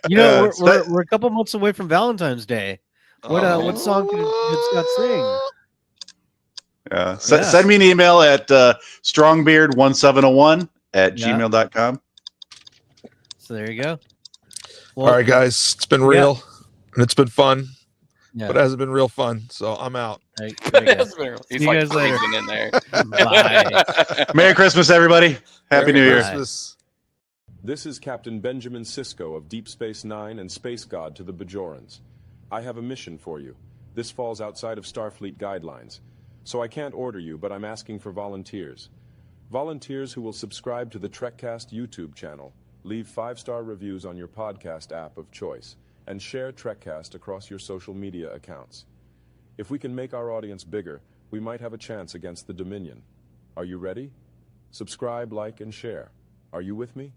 We're a couple months away from Valentine's Day. What song could Scott sing? Yeah. Send me an email at strongbeard1701@gmail.com. So there you go. Well, all right, guys, it's been real. And it's been fun, Yeah. but it hasn't been real fun. So I'm out. He's See you like guys later. freezing in there. Bye. Merry Christmas, everybody. Happy New Year. Christmas. This is Captain Benjamin Sisko of Deep Space Nine and Space God to the Bajorans. I have a mission for you. This falls outside of Starfleet guidelines, so I can't order you, but I'm asking for volunteers. Volunteers who will subscribe to the Trekcast YouTube channel, leave 5-star reviews on your podcast app of choice, and share Trekcast across your social media accounts. If we can make our audience bigger, we might have a chance against the Dominion. Are you ready? Subscribe, like, and share. Are you with me?